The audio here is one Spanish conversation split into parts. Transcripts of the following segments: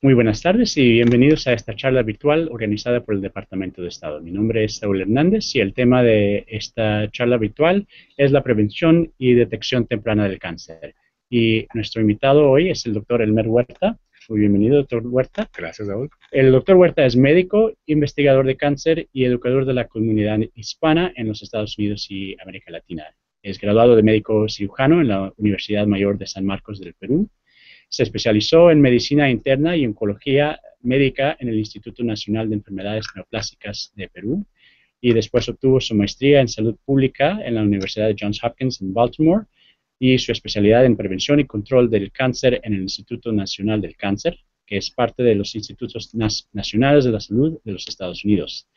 Muy buenas tardes y bienvenidos a esta charla virtual organizada por el Departamento de Estado. Mi nombre es Saúl Hernández y el tema de esta charla virtual es la prevención y detección temprana del cáncer. Y nuestro invitado hoy es el doctor Elmer Huerta. Muy bienvenido, doctor Huerta. Gracias, Raúl. El doctor Huerta es médico, investigador de cáncer y educador de la comunidad hispana en los Estados Unidos y América Latina. Es graduado de médico cirujano en la Universidad Mayor de San Marcos del Perú. Se especializó en medicina interna y oncología médica en el Instituto Nacional de Enfermedades Neoplásicas de Perú y después obtuvo su maestría en salud pública en la Universidad de Johns Hopkins en Baltimore y su especialidad en prevención y control del cáncer en el Instituto Nacional del Cáncer, que es parte de los Institutos Nacionales de la Salud de los Estados Unidos.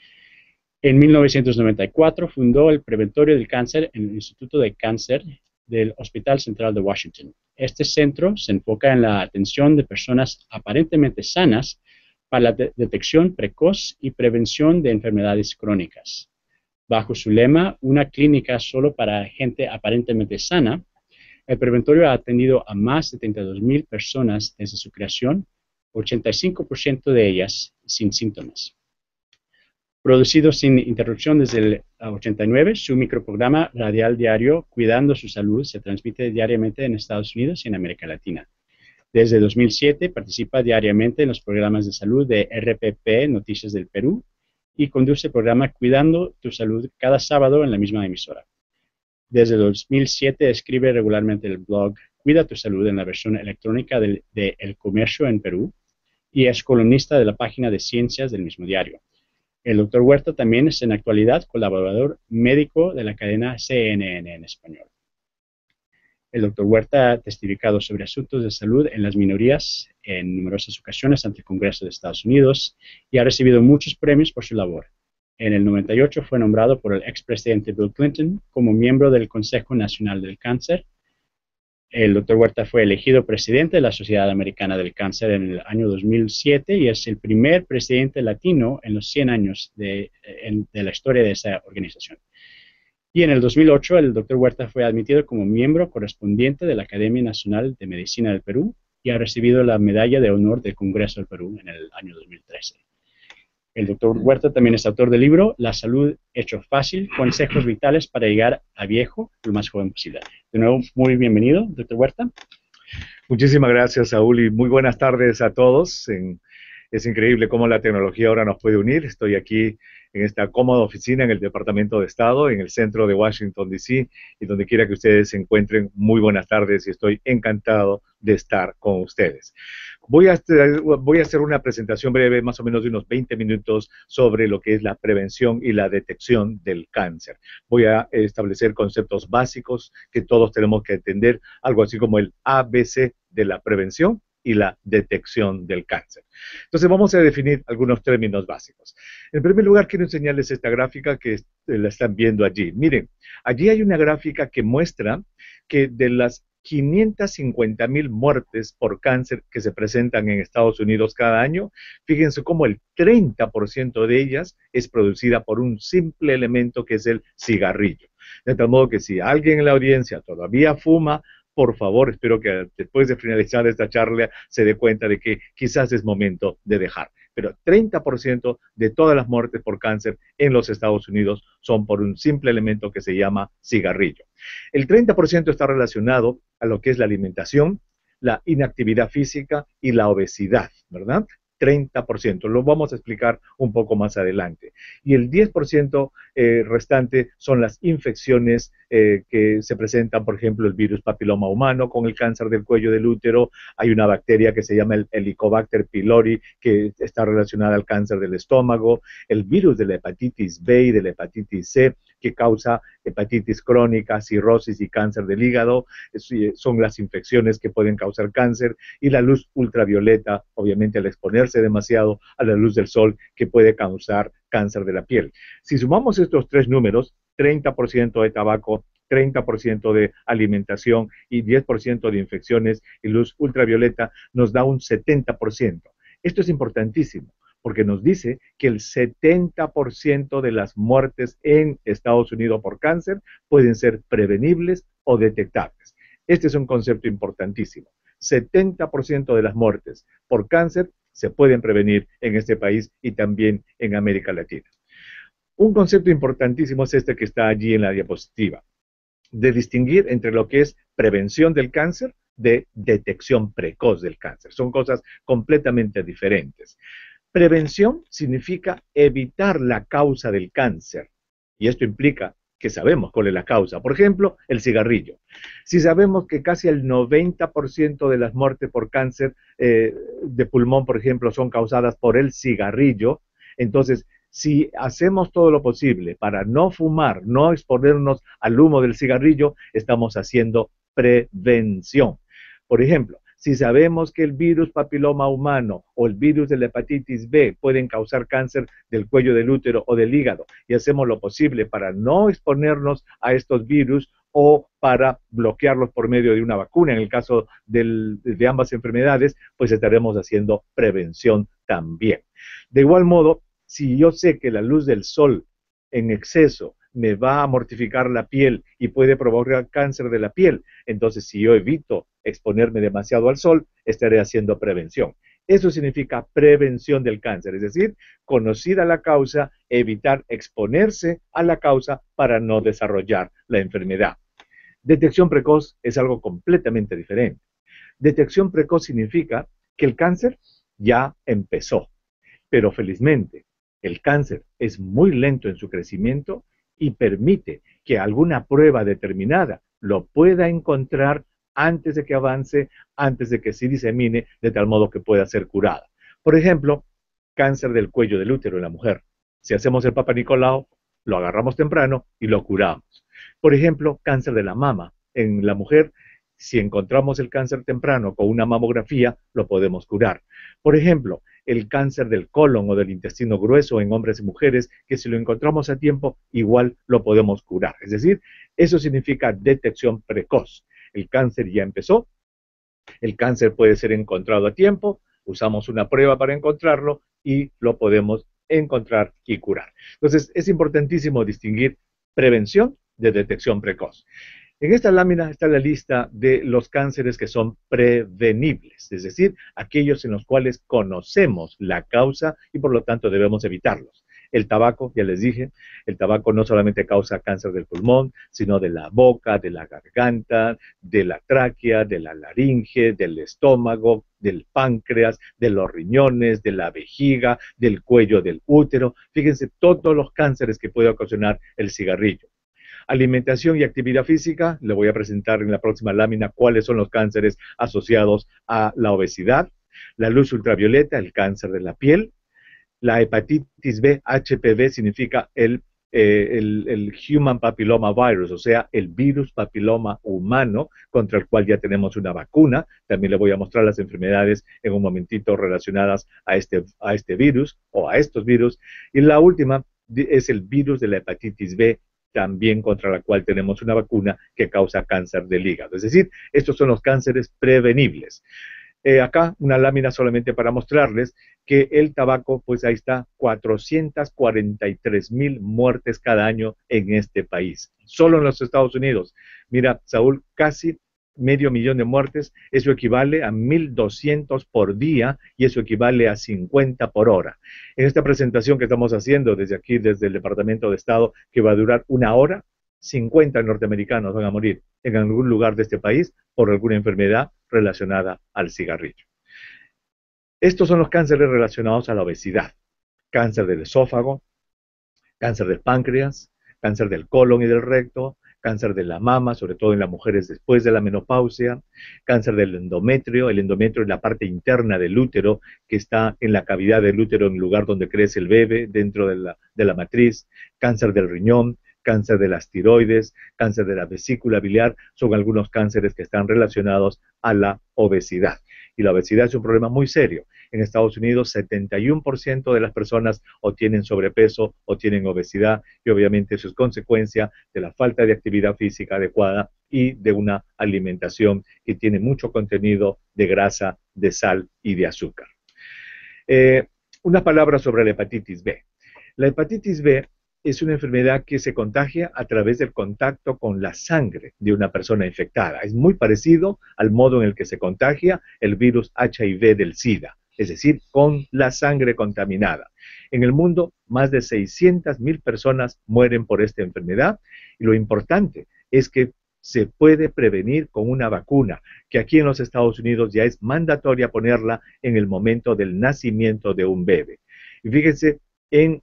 En 1994 fundó el Preventorio del Cáncer en el Instituto de Cáncer del Hospital Central de Washington. Este centro se enfoca en la atención de personas aparentemente sanas para la detección precoz y prevención de enfermedades crónicas. Bajo su lema, una clínica solo para gente aparentemente sana, el Preventorio ha atendido a más de 32,000 personas desde su creación, 85% de ellas sin síntomas. Producido sin interrupción desde el 89, su microprograma radial diario Cuidando su Salud se transmite diariamente en Estados Unidos y en América Latina. Desde 2007 participa diariamente en los programas de salud de RPP Noticias del Perú y conduce el programa Cuidando tu Salud cada sábado en la misma emisora. Desde 2007 escribe regularmente el blog Cuida tu Salud en la versión electrónica de El Comercio en Perú y es columnista de la página de ciencias del mismo diario. El doctor Huerta también es en la actualidad colaborador médico de la cadena CNN en español. El doctor Huerta ha testificado sobre asuntos de salud en las minorías en numerosas ocasiones ante el Congreso de Estados Unidos y ha recibido muchos premios por su labor. En el 98 fue nombrado por el expresidente Bill Clinton como miembro del Consejo Nacional del Cáncer. El doctor Huerta fue elegido presidente de la Sociedad Americana del Cáncer en el año 2007 y es el primer presidente latino en los 100 años de la historia de esa organización. Y en el 2008 el doctor Huerta fue admitido como miembro correspondiente de la Academia Nacional de Medicina del Perú y ha recibido la Medalla de Honor del Congreso del Perú en el año 2013. El doctor Huerta también es autor del libro La Salud Hecho Fácil, Consejos Vitales para Llegar a Viejo lo más joven posible. De nuevo, muy bienvenido, doctor Huerta. Muchísimas gracias, Saúl, y muy buenas tardes a todos. Es increíble cómo la tecnología ahora nos puede unir. Estoy aquí en esta cómoda oficina en el Departamento de Estado, en el centro de Washington, D.C., y donde quiera que ustedes se encuentren, muy buenas tardes y estoy encantado de estar con ustedes. Voy a hacer una presentación breve, más o menos de unos 20 minutos, sobre lo que es la prevención y la detección del cáncer. Voy a establecer conceptos básicos que todos tenemos que entender, algo así como el ABC de la prevención y la detección del cáncer. Entonces vamos a definir algunos términos básicos. En primer lugar, quiero enseñarles esta gráfica que la están viendo allí. Miren, allí hay una gráfica que muestra que de las 550,000 muertes por cáncer que se presentan en Estados Unidos cada año, fíjense cómo el 30% de ellas es producida por un simple elemento que es el cigarrillo. De tal modo que si alguien en la audiencia todavía fuma, por favor, espero que después de finalizar esta charla se dé cuenta de que quizás es momento de dejar. Pero 30% de todas las muertes por cáncer en los Estados Unidos son por un simple elemento que se llama cigarrillo. El 30% está relacionado a lo que es la alimentación, la inactividad física y la obesidad, ¿verdad? 30%, lo vamos a explicar un poco más adelante. Y el 10% restante son las infecciones que se presentan, por ejemplo, el virus papiloma humano con el cáncer del cuello del útero. Hay una bacteria que se llama el Helicobacter pylori, que está relacionada al cáncer del estómago, el virus de la hepatitis B y de la hepatitis C, que causa hepatitis crónica, cirrosis y cáncer del hígado. Son las infecciones que pueden causar cáncer, y la luz ultravioleta, obviamente al exponerse demasiado a la luz del sol, que puede causar cáncer de la piel. Si sumamos estos tres números, 30% de tabaco, 30% de alimentación y 10% de infecciones y luz ultravioleta, nos da un 70%. Esto es importantísimo, porque nos dice que el 70% de las muertes en Estados Unidos por cáncer pueden ser prevenibles o detectables. Este es un concepto importantísimo. 70% de las muertes por cáncer se pueden prevenir en este país y también en América Latina. Un concepto importantísimo es este que está allí en la diapositiva, de distinguir entre lo que es prevención del cáncer de detección precoz del cáncer. Son cosas completamente diferentes. Prevención significa evitar la causa del cáncer, y esto implica que sabemos cuál es la causa. Por ejemplo, el cigarrillo. Si sabemos que casi el 90% de las muertes por cáncer de pulmón, por ejemplo, son causadas por el cigarrillo, entonces, si hacemos todo lo posible para no fumar, no exponernos al humo del cigarrillo, estamos haciendo prevención. Por ejemplo, si sabemos que el virus papiloma humano o el virus de la hepatitis B pueden causar cáncer del cuello del útero o del hígado y hacemos lo posible para no exponernos a estos virus o para bloquearlos por medio de una vacuna, en el caso de ambas enfermedades, pues estaremos haciendo prevención también. De igual modo, si yo sé que la luz del sol en exceso me va a mortificar la piel y puede provocar cáncer de la piel, entonces si yo evito exponerme demasiado al sol, estaré haciendo prevención. Eso significa prevención del cáncer, es decir, conocida la causa, evitar exponerse a la causa para no desarrollar la enfermedad. Detección precoz es algo completamente diferente. Detección precoz significa que el cáncer ya empezó, pero felizmente el cáncer es muy lento en su crecimiento y permite que alguna prueba determinada lo pueda encontrar antes de que avance, antes de que se disemine, de tal modo que pueda ser curada. Por ejemplo, cáncer del cuello del útero en la mujer. Si hacemos el Papa Nicolau, lo agarramos temprano y lo curamos. Por ejemplo, cáncer de la mama en la mujer. Si encontramos el cáncer temprano con una mamografía, lo podemos curar. Por ejemplo, el cáncer del colon o del intestino grueso en hombres y mujeres, que si lo encontramos a tiempo, igual lo podemos curar. Es decir, eso significa detección precoz. El cáncer ya empezó, el cáncer puede ser encontrado a tiempo, usamos una prueba para encontrarlo y lo podemos encontrar y curar. Entonces, es importantísimo distinguir prevención de detección precoz. En esta lámina está la lista de los cánceres que son prevenibles, es decir, aquellos en los cuales conocemos la causa y por lo tanto debemos evitarlos. El tabaco, ya les dije, el tabaco no solamente causa cáncer del pulmón, sino de la boca, de la garganta, de la tráquea, de la laringe, del estómago, del páncreas, de los riñones, de la vejiga, del cuello del útero. Fíjense todos los cánceres que puede ocasionar el cigarrillo. Alimentación y actividad física, le voy a presentar en la próxima lámina cuáles son los cánceres asociados a la obesidad, la luz ultravioleta, el cáncer de la piel, la hepatitis B, HPV significa el Human Papilloma Virus, o sea, el virus papiloma humano contra el cual ya tenemos una vacuna. También le voy a mostrar las enfermedades en un momentito relacionadas a este virus o a estos virus. Y la última es el virus de la hepatitis B, también contra la cual tenemos una vacuna que causa cáncer del hígado. Es decir, estos son los cánceres prevenibles. Acá una lámina solamente para mostrarles que el tabaco, pues ahí está, 443,000 muertes cada año en este país, solo en los Estados Unidos. Mira, Saúl, casi 500,000 de muertes, eso equivale a 1,200 por día y eso equivale a 50 por hora. En esta presentación que estamos haciendo desde aquí, desde el Departamento de Estado, que va a durar 1 hora, 50 norteamericanos van a morir en algún lugar de este país por alguna enfermedad relacionada al cigarrillo. Estos son los cánceres relacionados a la obesidad. Cáncer del esófago, cáncer del páncreas, cáncer del colon y del recto, cáncer de la mama, sobre todo en las mujeres después de la menopausia, cáncer del endometrio. El endometrio es la parte interna del útero que está en la cavidad del útero, en el lugar donde crece el bebé, dentro de la matriz, cáncer del riñón, cáncer de las tiroides, cáncer de la vesícula biliar, son algunos cánceres que están relacionados a la obesidad. Y la obesidad es un problema muy serio. En Estados Unidos, 71% de las personas o tienen sobrepeso o tienen obesidad, y obviamente eso es consecuencia de la falta de actividad física adecuada y de una alimentación que tiene mucho contenido de grasa, de sal y de azúcar. Unas palabras sobre la hepatitis B. La hepatitis B es una enfermedad que se contagia a través del contacto con la sangre de una persona infectada. Es muy parecido al modo en el que se contagia el virus HIV del SIDA. es decir, con la sangre contaminada. En el mundo, más de 600,000 personas mueren por esta enfermedad y lo importante es que se puede prevenir con una vacuna, que aquí en los Estados Unidos ya es mandatoria ponerla en el momento del nacimiento de un bebé. Y fíjense, en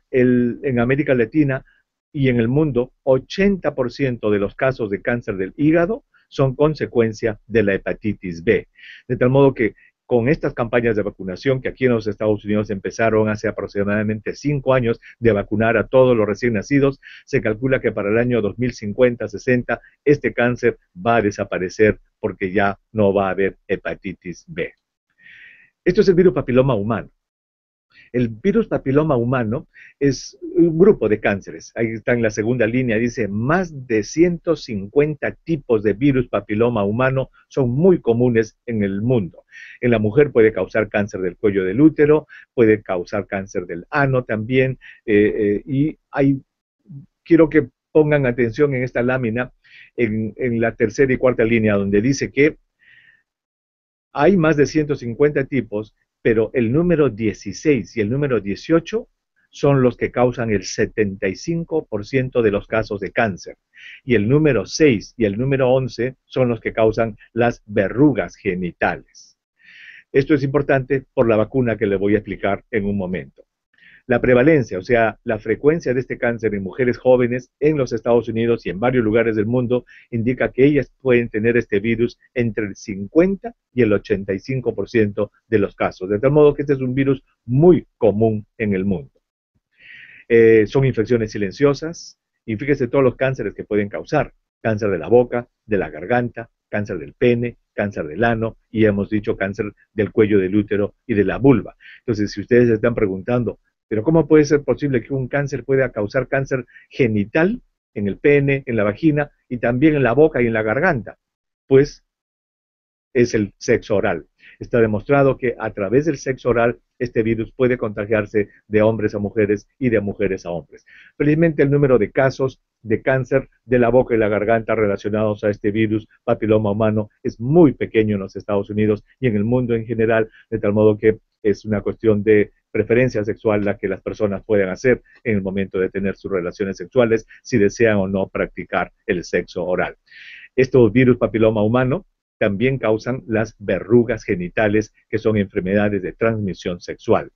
América Latina y en el mundo, 80% de los casos de cáncer del hígado son consecuencia de la hepatitis B. De tal modo que con estas campañas de vacunación que aquí en los Estados Unidos empezaron hace aproximadamente 5 años de vacunar a todos los recién nacidos, se calcula que para el año 2050-60 este cáncer va a desaparecer porque ya no va a haber hepatitis B. Esto es el virus papiloma humano. El virus papiloma humano es un grupo de cánceres. Ahí está en la segunda línea, dice, más de 150 tipos de virus papiloma humano son muy comunes en el mundo. En la mujer puede causar cáncer del cuello del útero, puede causar cáncer del ano también, quiero que pongan atención en esta lámina, en la tercera y cuarta línea, donde dice que hay más de 150 tipos, pero el número 16 y el número 18 son los que causan el 75% de los casos de cáncer. Y el número 6 y el número 11 son los que causan las verrugas genitales. Esto es importante por la vacuna que le voy a explicar en un momento. La prevalencia, o sea, la frecuencia de este cáncer en mujeres jóvenes en los Estados Unidos y en varios lugares del mundo indica que ellas pueden tener este virus entre el 50 y el 85% de los casos. De tal modo que este es un virus muy común en el mundo. Son infecciones silenciosas y fíjese todos los cánceres que pueden causar. Cáncer de la boca, de la garganta, cáncer del pene, cáncer del ano y hemos dicho cáncer del cuello del útero y de la vulva. Entonces, si ustedes se están preguntando, pero ¿cómo puede ser posible que un cáncer pueda causar cáncer genital en el pene, en la vagina y también en la boca y en la garganta? Pues es el sexo oral. Está demostrado que a través del sexo oral este virus puede contagiarse de hombres a mujeres y de mujeres a hombres. Felizmente el número de casos de cáncer de la boca y la garganta relacionados a este virus papiloma humano es muy pequeño en los Estados Unidos y en el mundo en general, de tal modo que es una cuestión de preferencia sexual la que las personas pueden hacer en el momento de tener sus relaciones sexuales, si desean o no practicar el sexo oral. Estos virus papiloma humano también causan las verrugas genitales, que son enfermedades de transmisión sexual.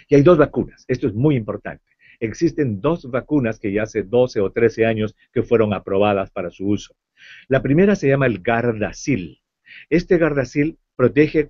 Y hay dos vacunas, esto es muy importante. Existen dos vacunas que ya hace 12 o 13 años que fueron aprobadas para su uso. La primera se llama el Gardasil. Este Gardasil protege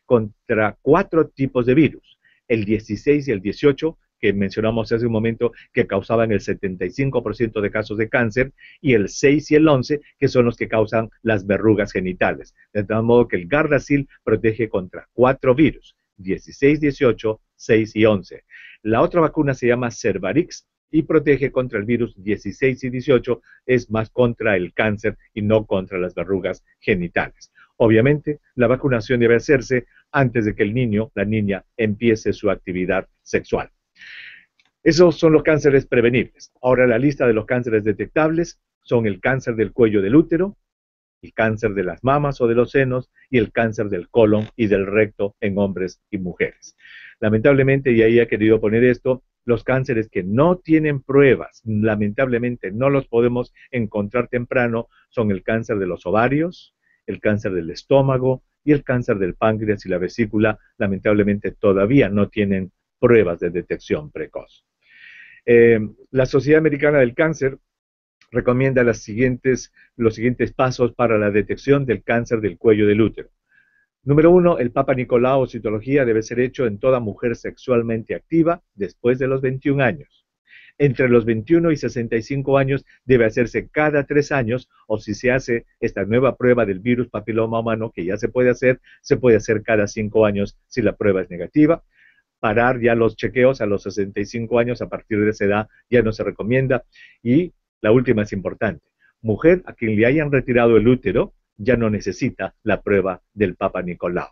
contra 4 tipos de virus, el 16 y el 18, que mencionamos hace un momento, que causaban el 75% de casos de cáncer, y el 6 y el 11, que son los que causan las verrugas genitales. De tal modo que el Gardasil protege contra 4 virus, 16, 18, 6 y 11. La otra vacuna se llama Cervarix y protege contra el virus 16 y 18, es más contra el cáncer y no contra las verrugas genitales. Obviamente, la vacunación debe hacerse antes de que el niño, la niña, empiece su actividad sexual. Esos son los cánceres prevenibles. Ahora la lista de los cánceres detectables son el cáncer del cuello del útero, el cáncer de las mamas o de los senos y el cáncer del colon y del recto en hombres y mujeres. Lamentablemente, y ahí he querido poner esto, los cánceres que no tienen pruebas, lamentablemente no los podemos encontrar temprano, son el cáncer de los ovarios, el cáncer del estómago y el cáncer del páncreas y la vesícula, lamentablemente todavía no tienen pruebas de detección precoz. La Sociedad Americana del Cáncer recomienda los siguientes pasos para la detección del cáncer del cuello del útero. Número 1, el Papa Nicolau o citología debe ser hecho en toda mujer sexualmente activa después de los 21 años. Entre los 21 y 65 años debe hacerse cada 3 años, o si se hace esta nueva prueba del virus papiloma humano, que ya se puede hacer cada 5 años si la prueba es negativa. Parar ya los chequeos a los 65 años, a partir de esa edad ya no se recomienda. Y la última es importante, mujer a quien le hayan retirado el útero ya no necesita la prueba del Papa Nicolau.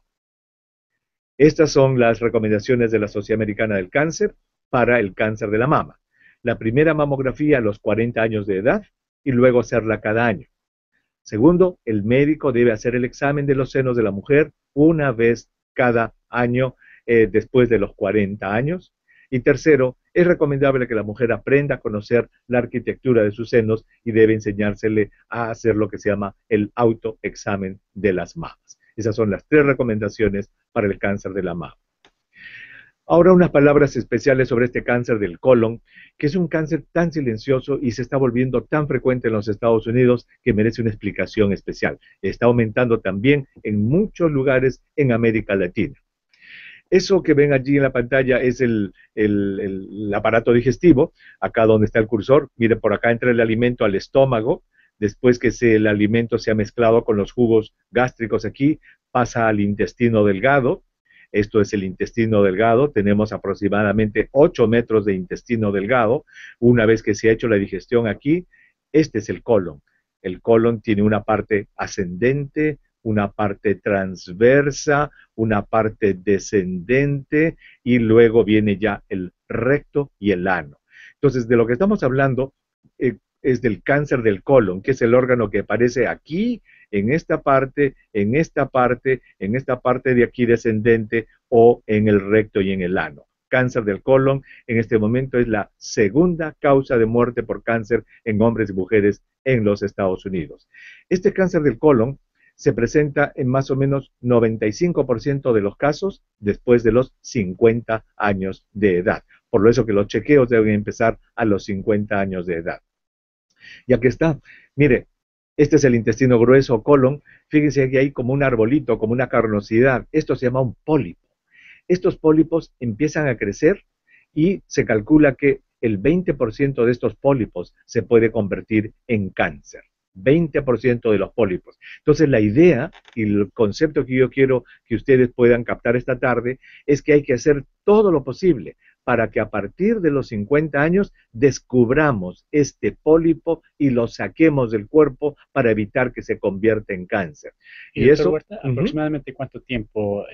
Estas son las recomendaciones de la Sociedad Americana del Cáncer para el cáncer de la mama. La primera mamografía a los 40 años de edad y luego hacerla cada año. Segundo, el médico debe hacer el examen de los senos de la mujer una vez cada año después de los 40 años. Y tercero, es recomendable que la mujer aprenda a conocer la arquitectura de sus senos y debe enseñársele a hacer lo que se llama el autoexamen de las mamas. Esas son las 3 recomendaciones para el cáncer de la mama. Ahora unas palabras especiales sobre este cáncer del colon, que es un cáncer tan silencioso y se está volviendo tan frecuente en los Estados Unidos que merece una explicación especial. Está aumentando también en muchos lugares en América Latina. Eso que ven allí en la pantalla es el aparato digestivo, acá donde está el cursor. Miren, por acá entra el alimento al estómago, después que el alimento se ha mezclado con los jugos gástricos aquí, pasa al intestino delgado. Esto es el intestino delgado, tenemos aproximadamente 8 metros de intestino delgado. Una vez que se ha hecho la digestión aquí, este es el colon. El colon tiene una parte ascendente, una parte transversa, una parte descendente y luego viene ya el recto y el ano. Entonces, de lo que estamos hablando es del cáncer del colon, que es el órgano que aparece aquí, en esta parte, en esta parte, en esta parte de aquí descendente o en el recto y en el ano. Cáncer del colon en este momento es la segunda causa de muerte por cáncer en hombres y mujeres en los Estados Unidos. Este cáncer del colon se presenta en más o menos 95% de los casos después de los 50 años de edad. Por eso que los chequeos deben empezar a los 50 años de edad. Y aquí está, mire, este es el intestino grueso o colon. Fíjense que hay como un arbolito, como una carnosidad. Esto se llama un pólipo. Estos pólipos empiezan a crecer y se calcula que el 20% de estos pólipos se puede convertir en cáncer. 20% de los pólipos. Entonces la idea y el concepto que yo quiero que ustedes puedan captar esta tarde es que hay que hacer todo lo posible para que a partir de los 50 años descubramos este pólipo y lo saquemos del cuerpo para evitar que se convierta en cáncer. Y eso, Huerta, ¿aproximadamente cuánto tiempo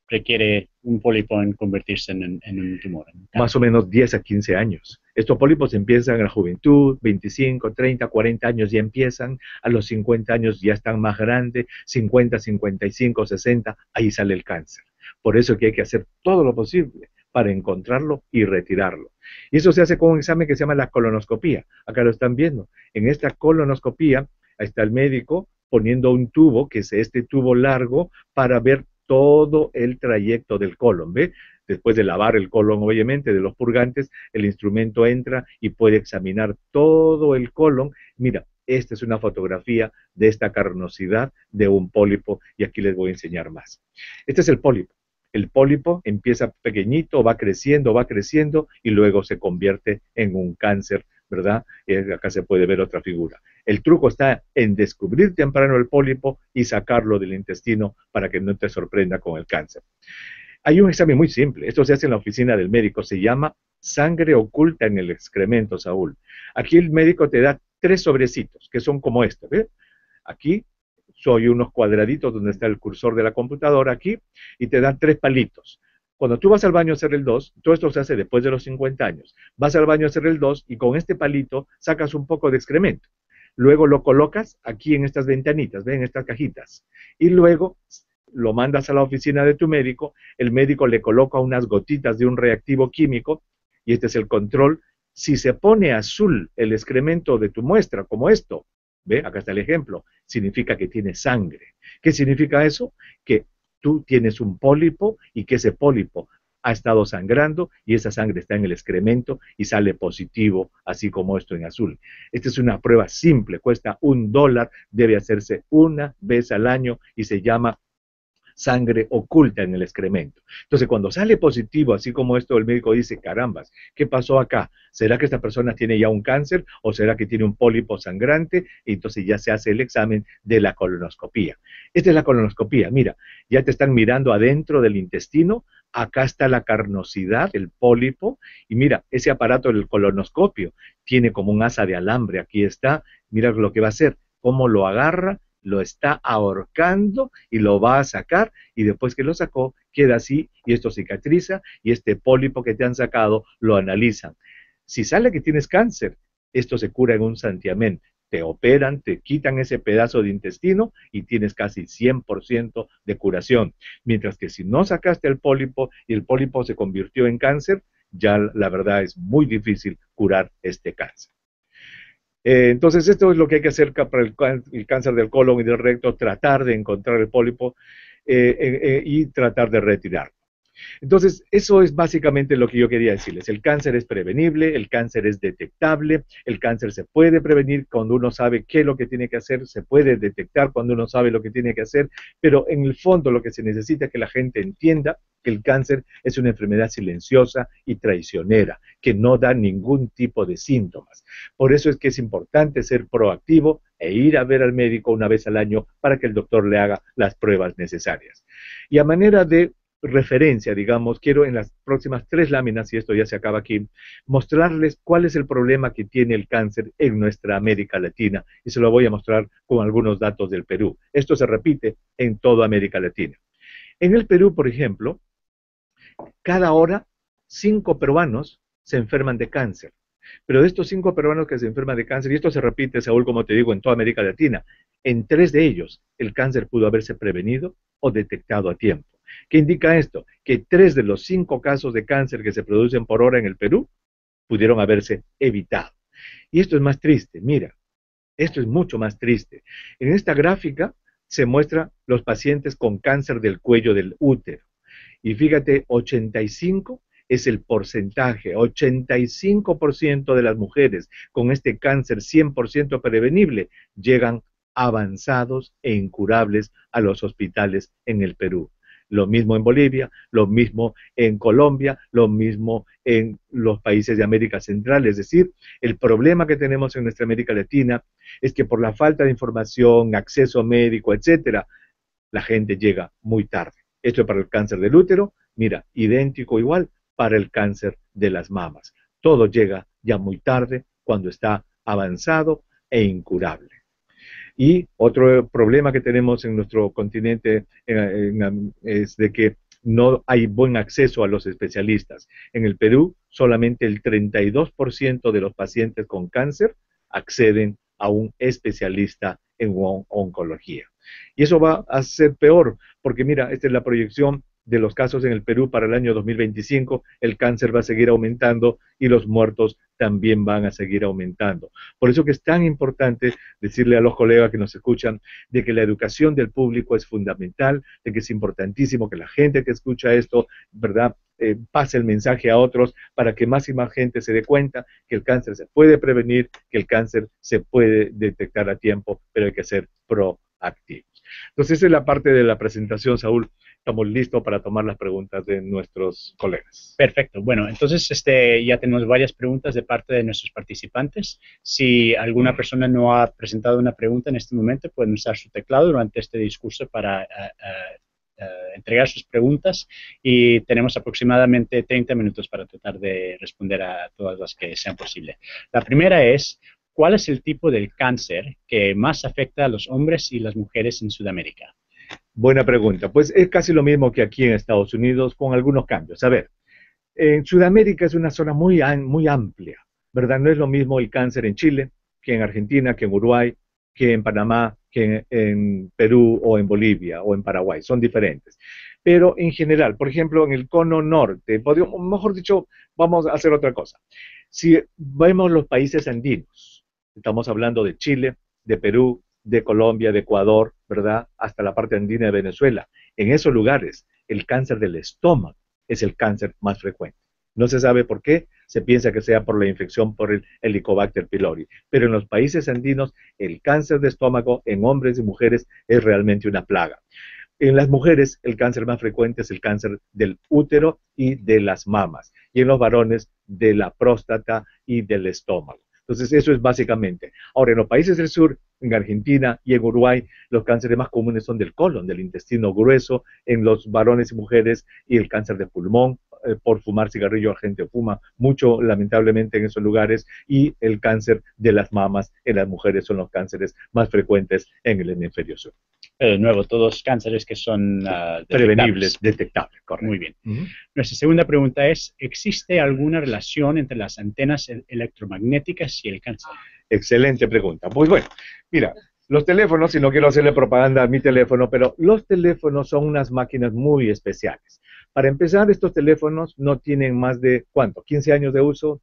requiere un pólipo en convertirse en un tumor? Más o menos 10 a 15 años. Estos pólipos empiezan en la juventud, 25, 30, 40 años ya empiezan, a los 50 años ya están más grandes, 50, 55, 60, ahí sale el cáncer. Por eso que hay que hacer todo lo posible para encontrarlo y retirarlo. Y eso se hace con un examen que se llama la colonoscopía. Acá lo están viendo. En esta colonoscopía, ahí está el médico poniendo un tubo, que es este tubo largo, para ver todo el trayecto del colon, ¿ve? Después de lavar el colon, obviamente, de los purgantes, el instrumento entra y puede examinar todo el colon. Mira, esta es una fotografía de esta carnosidad de un pólipo y aquí les voy a enseñar más. Este es el pólipo. El pólipo empieza pequeñito, va creciendo y luego se convierte en un cáncer, ¿verdad? Acá se puede ver otra figura. El truco está en descubrir temprano el pólipo y sacarlo del intestino para que no te sorprenda con el cáncer. Hay un examen muy simple, esto se hace en la oficina del médico, se llama sangre oculta en el excremento, Saúl. Aquí el médico te da 3 sobrecitos, que son como este, ¿ves? Aquí soy unos cuadraditos donde está el cursor de la computadora aquí, y te dan 3 palitos. Cuando tú vas al baño a hacer el 2, todo esto se hace después de los 50 años, vas al baño a hacer el 2 y con este palito sacas un poco de excremento. Luego lo colocas aquí en estas ventanitas, ¿ven? En estas cajitas. Y luego lo mandas a la oficina de tu médico, el médico le coloca unas gotitas de un reactivo químico, y este es el control. Si se pone azul el excremento de tu muestra, como esto, ¿ve? Acá está el ejemplo, significa que tiene sangre. ¿Qué significa eso? Que tú tienes un pólipo y que ese pólipo ha estado sangrando y esa sangre está en el excremento y sale positivo, así como esto en azul. Esta es una prueba simple, cuesta $1, debe hacerse una vez al año y se llama sangre oculta en el excremento. Entonces, cuando sale positivo, así como esto, el médico dice, carambas, ¿qué pasó acá? ¿Será que esta persona tiene ya un cáncer o será que tiene un pólipo sangrante? Y entonces ya se hace el examen de la colonoscopía. Esta es la colonoscopía, mira, ya te están mirando adentro del intestino, acá está la carnosidad, el pólipo, y mira, ese aparato del colonoscopio tiene como un asa de alambre, aquí está, mira lo que va a hacer, cómo lo agarra, lo está ahorcando y lo va a sacar, y después que lo sacó, queda así, y esto cicatriza, y este pólipo que te han sacado, lo analizan. Si sale que tienes cáncer, esto se cura en un santiamén. te operan, te quitan ese pedazo de intestino y tienes casi 100% de curación. Mientras que si no sacaste el pólipo y el pólipo se convirtió en cáncer, ya la verdad es muy difícil curar este cáncer. Entonces esto es lo que hay que hacer para el cáncer del colon y del recto, tratar de encontrar el pólipo y tratar de retirarlo. Entonces, eso es básicamente lo que yo quería decirles. El cáncer es prevenible, el cáncer es detectable, el cáncer se puede prevenir cuando uno sabe qué es lo que tiene que hacer, se puede detectar cuando uno sabe lo que tiene que hacer, pero en el fondo lo que se necesita es que la gente entienda que el cáncer es una enfermedad silenciosa y traicionera, que no da ningún tipo de síntomas. Por eso es que es importante ser proactivo e ir a ver al médico una vez al año para que el doctor le haga las pruebas necesarias. Y a manera de referencia, digamos, quiero en las próximas 3 láminas, y esto ya se acaba aquí, mostrarles cuál es el problema que tiene el cáncer en nuestra América Latina, y se lo voy a mostrar con algunos datos del Perú. Esto se repite en toda América Latina. En el Perú, por ejemplo, cada hora 5 peruanos se enferman de cáncer. Pero de estos 5 peruanos que se enferman de cáncer, y esto se repite, Saúl, como te digo, en toda América Latina, en 3 de ellos el cáncer pudo haberse prevenido o detectado a tiempo. ¿Qué indica esto? Que 3 de los 5 casos de cáncer que se producen por hora en el Perú pudieron haberse evitado. Y esto es más triste, mira, esto es mucho más triste. En esta gráfica se muestra los pacientes con cáncer del cuello del útero. Y fíjate, 85 es el porcentaje, 85% de las mujeres con este cáncer 100% prevenible llegan avanzados e incurables a los hospitales en el Perú. Lo mismo en Bolivia, lo mismo en Colombia, lo mismo en los países de América Central. Es decir, el problema que tenemos en nuestra América Latina es que por la falta de información, acceso médico, etcétera, la gente llega muy tarde. Esto es para el cáncer del útero, mira, idéntico igual para el cáncer de las mamas. Todo llega ya muy tarde cuando está avanzado e incurable. Y otro problema que tenemos en nuestro continente es de que no hay buen acceso a los especialistas. En el Perú, solamente el 32% de los pacientes con cáncer acceden a un especialista en oncología. Y eso va a ser peor, porque mira, esta es la proyección de los casos en el Perú para el año 2025, el cáncer va a seguir aumentando y los muertos también van a seguir aumentando. Por eso que es tan importante decirle a los colegas que nos escuchan de que la educación del público es fundamental, de que es importantísimo que la gente que escucha esto, ¿verdad?, pase el mensaje a otros para que más y más gente se dé cuenta que el cáncer se puede prevenir, que el cáncer se puede detectar a tiempo, pero hay que ser proactivos. Entonces, esa es la parte de la presentación, Saúl. Estamos listos para tomar las preguntas de nuestros colegas. Perfecto. Bueno, entonces ya tenemos varias preguntas de parte de nuestros participantes. Si alguna persona no ha presentado una pregunta en este momento, pueden usar su teclado durante este discurso para entregar sus preguntas y tenemos aproximadamente 30 minutos para tratar de responder a todas las que sean posibles. La primera es, ¿cuál es el tipo del cáncer que más afecta a los hombres y las mujeres en Sudamérica? Buena pregunta. Pues es casi lo mismo que aquí en Estados Unidos, con algunos cambios. A ver, en Sudamérica es una zona muy amplia, ¿verdad? No es lo mismo el cáncer en Chile, que en Argentina, que en Uruguay, que en Panamá, que en Perú o en Bolivia o en Paraguay. Son diferentes. Pero en general, por ejemplo, en el cono norte, mejor dicho, vamos a hacer otra cosa. Si vemos los países andinos, estamos hablando de Chile, de Perú, de Colombia, de Ecuador, ¿verdad?, hasta la parte andina de Venezuela. En esos lugares, el cáncer del estómago es el cáncer más frecuente. No se sabe por qué, se piensa que sea por la infección por el Helicobacter pylori. Pero en los países andinos, el cáncer de estómago en hombres y mujeres es realmente una plaga. En las mujeres, el cáncer más frecuente es el cáncer del útero y de las mamas. Y en los varones, de la próstata y del estómago. Entonces, eso es básicamente. Ahora, en los países del sur, en Argentina y en Uruguay, los cánceres más comunes son del colon, del intestino grueso, en los varones y mujeres, y el cáncer de pulmón, por fumar cigarrillo, la gente fuma mucho, lamentablemente, en esos lugares, y el cáncer de las mamas en las mujeres son los cánceres más frecuentes en el hemisferio sur. Pero de nuevo, todos cánceres que son prevenibles, detectables, correcto. Muy bien. Nuestra segunda pregunta es, ¿existe alguna relación entre las antenas electromagnéticas y el cáncer? Excelente pregunta. Pues bueno, mira, los teléfonos, y no quiero hacerle propaganda a mi teléfono, pero los teléfonos son unas máquinas muy especiales. Para empezar, estos teléfonos no tienen más de, ¿cuánto? 15 años de uso,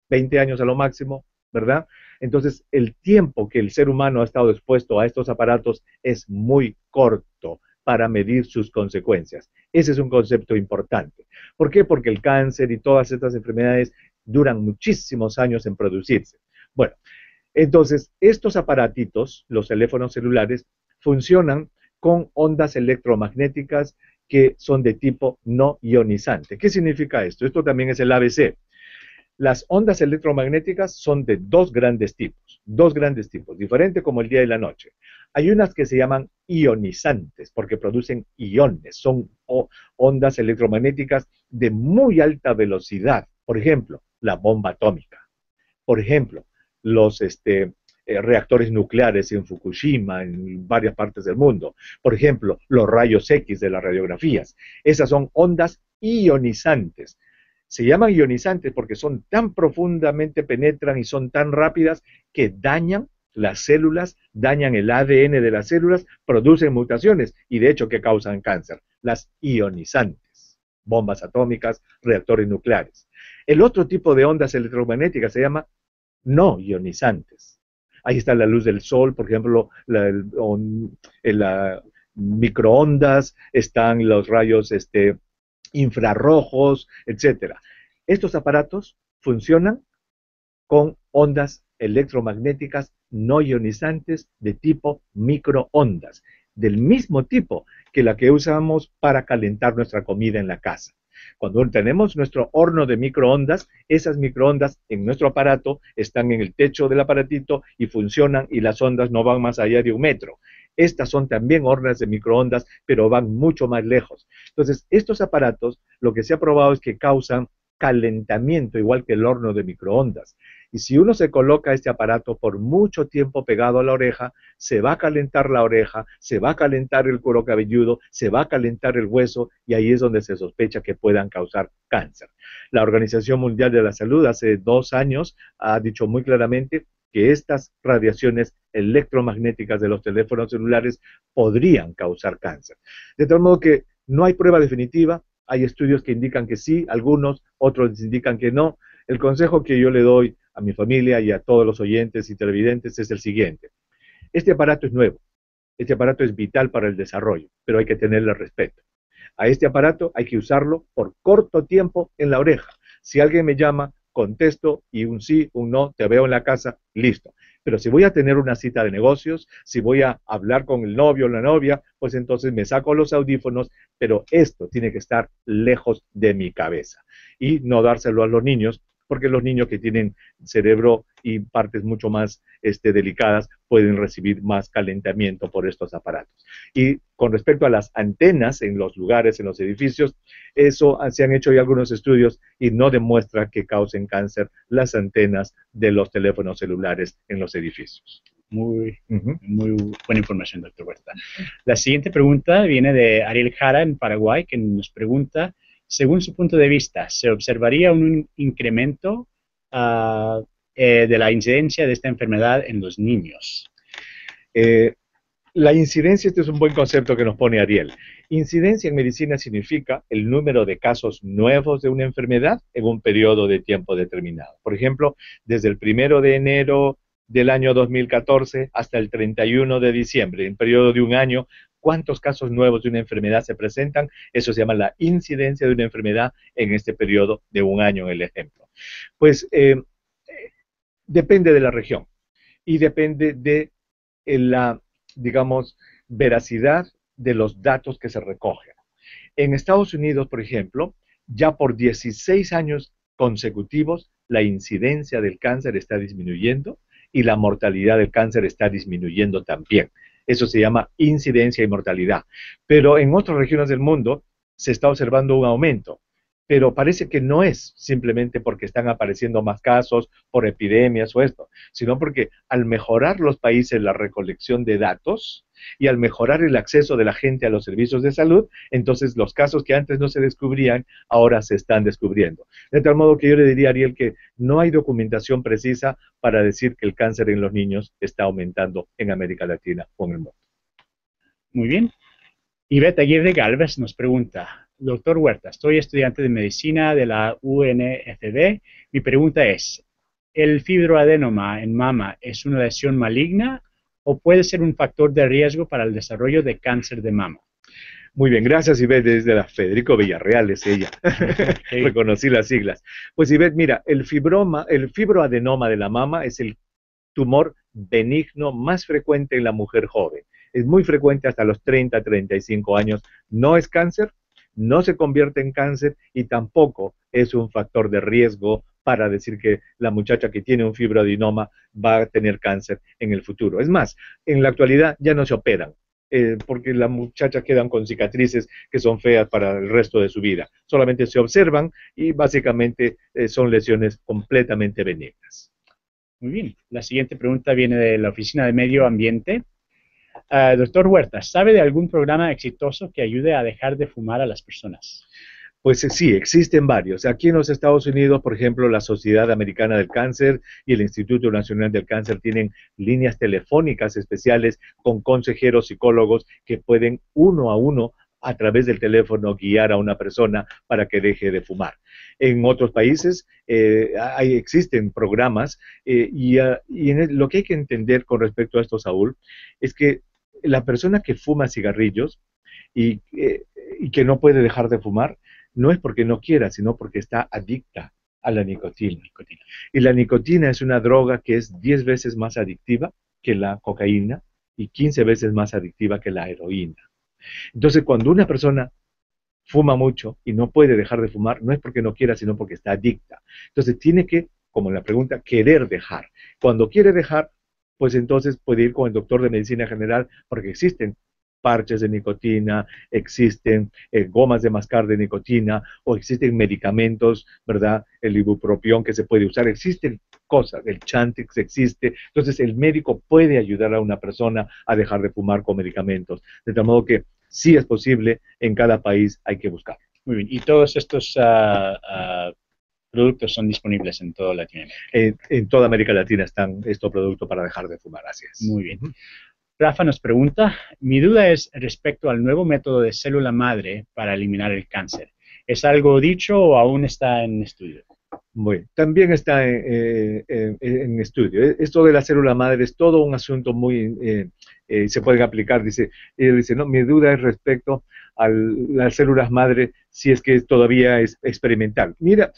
20 años a lo máximo, ¿verdad? Entonces, el tiempo que el ser humano ha estado expuesto a estos aparatos es muy corto para medir sus consecuencias. Ese es un concepto importante. ¿Por qué? Porque el cáncer y todas estas enfermedades duran muchísimos años en producirse. Bueno, entonces, estos aparatitos, los teléfonos celulares, funcionan con ondas electromagnéticas que son de tipo no ionizante. ¿Qué significa esto? Esto también es el ABC. Las ondas electromagnéticas son de dos grandes tipos, diferente como el día y la noche. Hay unas que se llaman ionizantes porque producen iones, son ondas electromagnéticas de muy alta velocidad. Por ejemplo, la bomba atómica. Por ejemplo, los reactores nucleares en Fukushima, en varias partes del mundo. Por ejemplo, los rayos X de las radiografías. Esas son ondas ionizantes. Se llaman ionizantes porque son tan profundamente penetran y son tan rápidas que dañan las células, dañan el ADN de las células, producen mutaciones y de hecho que causan cáncer. Las ionizantes, bombas atómicas, reactores nucleares. El otro tipo de ondas electromagnéticas se llama no ionizantes. Ahí está la luz del sol, por ejemplo, la microondas, están los rayos infrarrojos, etcétera. Estos aparatos funcionan con ondas electromagnéticas no ionizantes de tipo microondas, del mismo tipo que la que usamos para calentar nuestra comida en la casa. Cuando tenemos nuestro horno de microondas, esas microondas en nuestro aparato están en el techo del aparatito y funcionan y las ondas no van más allá de 1 metro. Estas son también hornas de microondas, pero van mucho más lejos. Entonces, estos aparatos, lo que se ha probado es que causan calentamiento, igual que el horno de microondas. Y si uno se coloca este aparato por mucho tiempo pegado a la oreja, se va a calentar la oreja, se va a calentar el cuero cabelludo, se va a calentar el hueso y ahí es donde se sospecha que puedan causar cáncer. La Organización Mundial de la Salud hace 2 años ha dicho muy claramente que estas radiaciones electromagnéticas de los teléfonos celulares podrían causar cáncer. De tal modo que no hay prueba definitiva, hay estudios que indican que sí, algunos, otros indican que no. El consejo que yo le doy a mi familia y a todos los oyentes y televidentes es el siguiente. Este aparato es nuevo, este aparato es vital para el desarrollo, pero hay que tenerle respeto. A este aparato hay que usarlo por corto tiempo en la oreja. Si alguien me llama, contesto y un sí, un no, te veo en la casa, listo. Pero si voy a tener una cita de negocios, si voy a hablar con el novio o la novia, pues entonces me saco los audífonos, pero esto tiene que estar lejos de mi cabeza y no dárselo a los niños, porque los niños que tienen cerebro y partes mucho más delicadas pueden recibir más calentamiento por estos aparatos. Y con respecto a las antenas en los lugares, en los edificios, eso se han hecho ya algunos estudios y no demuestra que causen cáncer las antenas de los teléfonos celulares en los edificios. Muy buena información, doctor Huerta. La siguiente pregunta viene de Ariel Jara en Paraguay, que nos pregunta, según su punto de vista, ¿se observaría un incremento de la incidencia de esta enfermedad en los niños? La incidencia, este es un buen concepto que nos pone Ariel. Incidencia en medicina significa el número de casos nuevos de una enfermedad en un periodo de tiempo determinado. Por ejemplo, desde el 1 de enero del año 2014 hasta el 31 de diciembre, en periodo de un año, ¿cuántos casos nuevos de una enfermedad se presentan? Eso se llama la incidencia de una enfermedad en este periodo de un año, en el ejemplo. Pues depende de la región y depende de la, digamos, veracidad de los datos que se recogen. En Estados Unidos, por ejemplo, ya por 16 años consecutivos, la incidencia del cáncer está disminuyendo y la mortalidad del cáncer está disminuyendo también. Eso se llama incidencia y mortalidad. Pero en otras regiones del mundo se está observando un aumento. pero parece que no es simplemente porque están apareciendo más casos por epidemias o esto, sino porque al mejorar los países la recolección de datos y al mejorar el acceso de la gente a los servicios de salud, entonces los casos que antes no se descubrían, ahora se están descubriendo. De tal modo que yo le diría, Ariel, que no hay documentación precisa para decir que el cáncer en los niños está aumentando en América Latina o en el mundo. Muy bien. Ivette Aguirre Galvez nos pregunta, doctor Huerta, estoy estudiante de medicina de la UNFB. Mi pregunta es, ¿el fibroadenoma en mama es una lesión maligna o puede ser un factor de riesgo para el desarrollo de cáncer de mama? Muy bien, gracias Ivette, desde la Federico Villarreal es ella. Sí. Reconocí las siglas. Pues Ivette, mira, el fibroadenoma de la mama es el tumor benigno más frecuente en la mujer joven. Es muy frecuente hasta los 30, 35 años. No es cáncer, no se convierte en cáncer y tampoco es un factor de riesgo para decir que la muchacha que tiene un fibroadenoma va a tener cáncer en el futuro. Es más, en la actualidad ya no se operan. Porque las muchachas quedan con cicatrices que son feas para el resto de su vida. Solamente se observan y básicamente son lesiones completamente benignas. Muy bien. La siguiente pregunta viene de la Oficina de Medio Ambiente. Doctor Huerta, ¿sabe de algún programa exitoso que ayude a dejar de fumar a las personas? Pues sí, existen varios. Aquí en los Estados Unidos, por ejemplo, la Sociedad Americana del Cáncer y el Instituto Nacional del Cáncer tienen líneas telefónicas especiales con consejeros psicólogos que pueden uno a uno a través del teléfono guiar a una persona para que deje de fumar. En otros países existen programas lo que hay que entender con respecto a esto, Saúl, es que la persona que fuma cigarrillos y, y que no puede dejar de fumar, no es porque no quiera, sino porque está adicta a la nicotina. Y la nicotina es una droga que es 10 veces más adictiva que la cocaína y 15 veces más adictiva que la heroína. Entonces, cuando una persona fuma mucho y no puede dejar de fumar, no es porque no quiera, sino porque está adicta. Entonces, tiene que, como en la pregunta, querer dejar. Cuando quiere dejar, pues entonces puede ir con el doctor de medicina general, porque existen parches de nicotina, existen gomas de mascar de nicotina, o existen medicamentos, ¿verdad? El ibupropión que se puede usar, existen cosas, el Chantix existe, entonces el médico puede ayudar a una persona a dejar de fumar con medicamentos, de tal modo que sí es posible, en cada país hay que buscar. Muy bien, y todos estos productos son disponibles en toda Latinoamérica. En toda América Latina están estos productos para dejar de fumar, así es. Muy bien. Rafa nos pregunta, mi duda es respecto al nuevo método de célula madre para eliminar el cáncer. ¿Es algo dicho o aún está en estudio? Bueno, también está en estudio. Esto de la célula madre es todo un asunto muy, se pueden aplicar, dice, no, mi duda es respecto a las células madre, si es que todavía es experimental. Mira,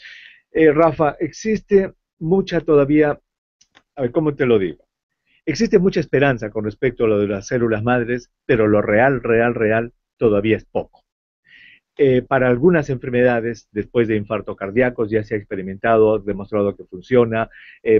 Rafa, existe mucha todavía, a ver, ¿cómo te lo digo? Existe mucha esperanza con respecto a lo de las células madres, pero lo real, todavía es poco. Para algunas enfermedades, después de infartos cardíacos, ya se ha experimentado, demostrado que funciona.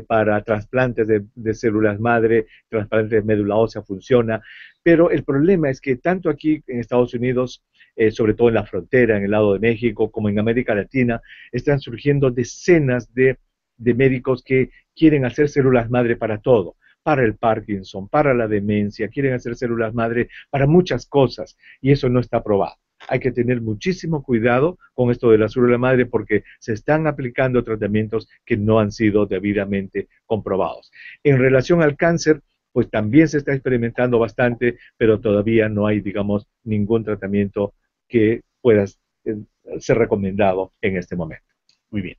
Para trasplantes de células madre, trasplantes de médula ósea funciona. Pero el problema es que tanto aquí en Estados Unidos, sobre todo en la frontera, en el lado de México, como en América Latina, están surgiendo decenas de médicos que quieren hacer células madre para todo, para el Parkinson, para la demencia, quieren hacer células madre para muchas cosas, y eso no está aprobado. Hay que tener muchísimo cuidado con esto de la célula madre porque se están aplicando tratamientos que no han sido debidamente comprobados. En relación al cáncer, pues también se está experimentando bastante, pero todavía no hay, digamos, ningún tratamiento que pueda ser recomendado en este momento. Muy bien.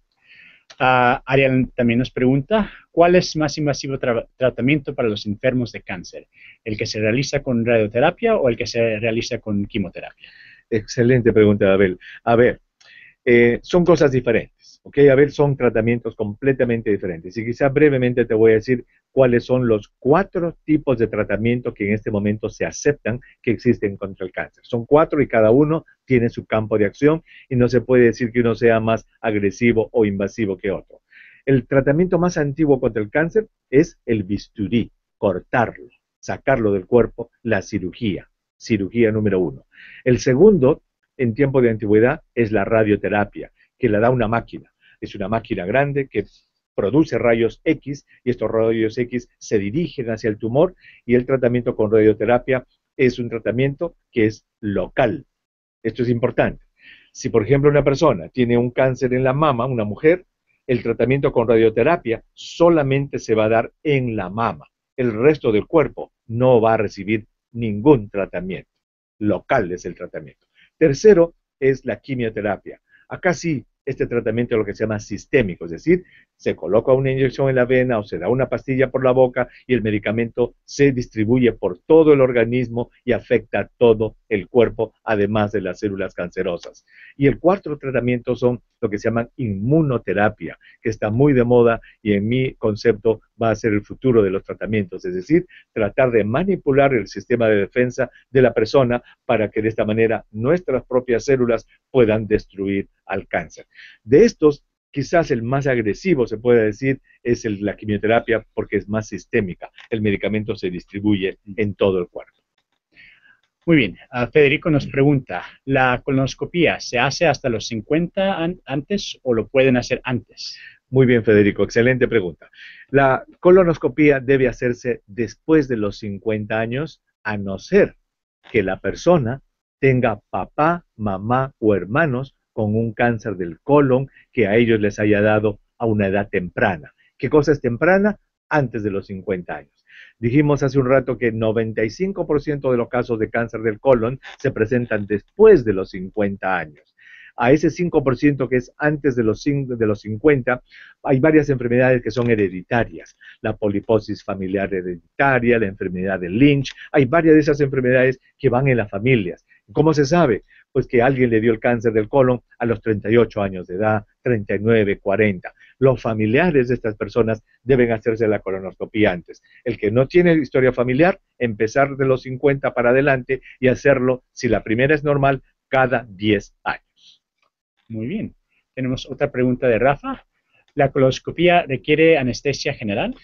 Ariel también nos pregunta, ¿cuál es más invasivo tratamiento para los enfermos de cáncer? ¿El que se realiza con radioterapia o el que se realiza con quimioterapia? Excelente pregunta, Abel. A ver, son cosas diferentes, ¿ok? A ver, son tratamientos completamente diferentes. Y quizá brevemente te voy a decir cuáles son los 4 tipos de tratamiento que en este momento se aceptan que existen contra el cáncer. Son 4 y cada uno tiene su campo de acción y no se puede decir que uno sea más agresivo o invasivo que otro. El tratamiento más antiguo contra el cáncer es el bisturí, cortarlo, sacarlo del cuerpo, la cirugía número 1. El segundo, en tiempo de antigüedad, es la radioterapia, que la da una máquina. Es una máquina grande que produce rayos X y estos rayos X se dirigen hacia el tumor y el tratamiento con radioterapia es un tratamiento que es local. Esto es importante. Si, por ejemplo, una persona tiene un cáncer en la mama, una mujer, el tratamiento con radioterapia solamente se va a dar en la mama. El resto del cuerpo no va a recibir ningún tratamiento. Local es el tratamiento. Tercero es la quimioterapia. Acá sí, este tratamiento es lo que se llama sistémico, es decir, se coloca una inyección en la vena o se da una pastilla por la boca y el medicamento se distribuye por todo el organismo y afecta a todo el cuerpo, además de las células cancerosas. Y el cuarto tratamiento son lo que se llaman inmunoterapia, que está muy de moda y en mi concepto va a ser el futuro de los tratamientos, es decir, tratar de manipular el sistema de defensa de la persona para que de esta manera nuestras propias células puedan destruir al cáncer. De estos, quizás el más agresivo, se puede decir, es la quimioterapia porque es más sistémica. El medicamento se distribuye en todo el cuerpo. Muy bien. Federico nos pregunta, ¿la colonoscopía se hace hasta los 50 antes o lo pueden hacer antes? Muy bien, Federico, excelente pregunta. La colonoscopía debe hacerse después de los 50 años, a no ser que la persona tenga papá, mamá o hermanos con un cáncer del colon que a ellos les haya dado a una edad temprana. ¿Qué cosa es temprana? Antes de los 50 años. Dijimos hace un rato que 95% de los casos de cáncer del colon se presentan después de los 50 años. A ese 5% que es antes de los 50, hay varias enfermedades que son hereditarias. La poliposis familiar hereditaria, la enfermedad de Lynch, hay varias de esas enfermedades que van en las familias. ¿Cómo se sabe? Pues que alguien le dio el cáncer del colon a los 38 años de edad, 39, 40. Los familiares de estas personas deben hacerse la colonoscopía antes. El que no tiene historia familiar, empezar de los 50 para adelante y hacerlo, si la primera es normal, cada 10 años. Muy bien. Tenemos otra pregunta de Rafa. ¿La colonoscopía requiere anestesia general?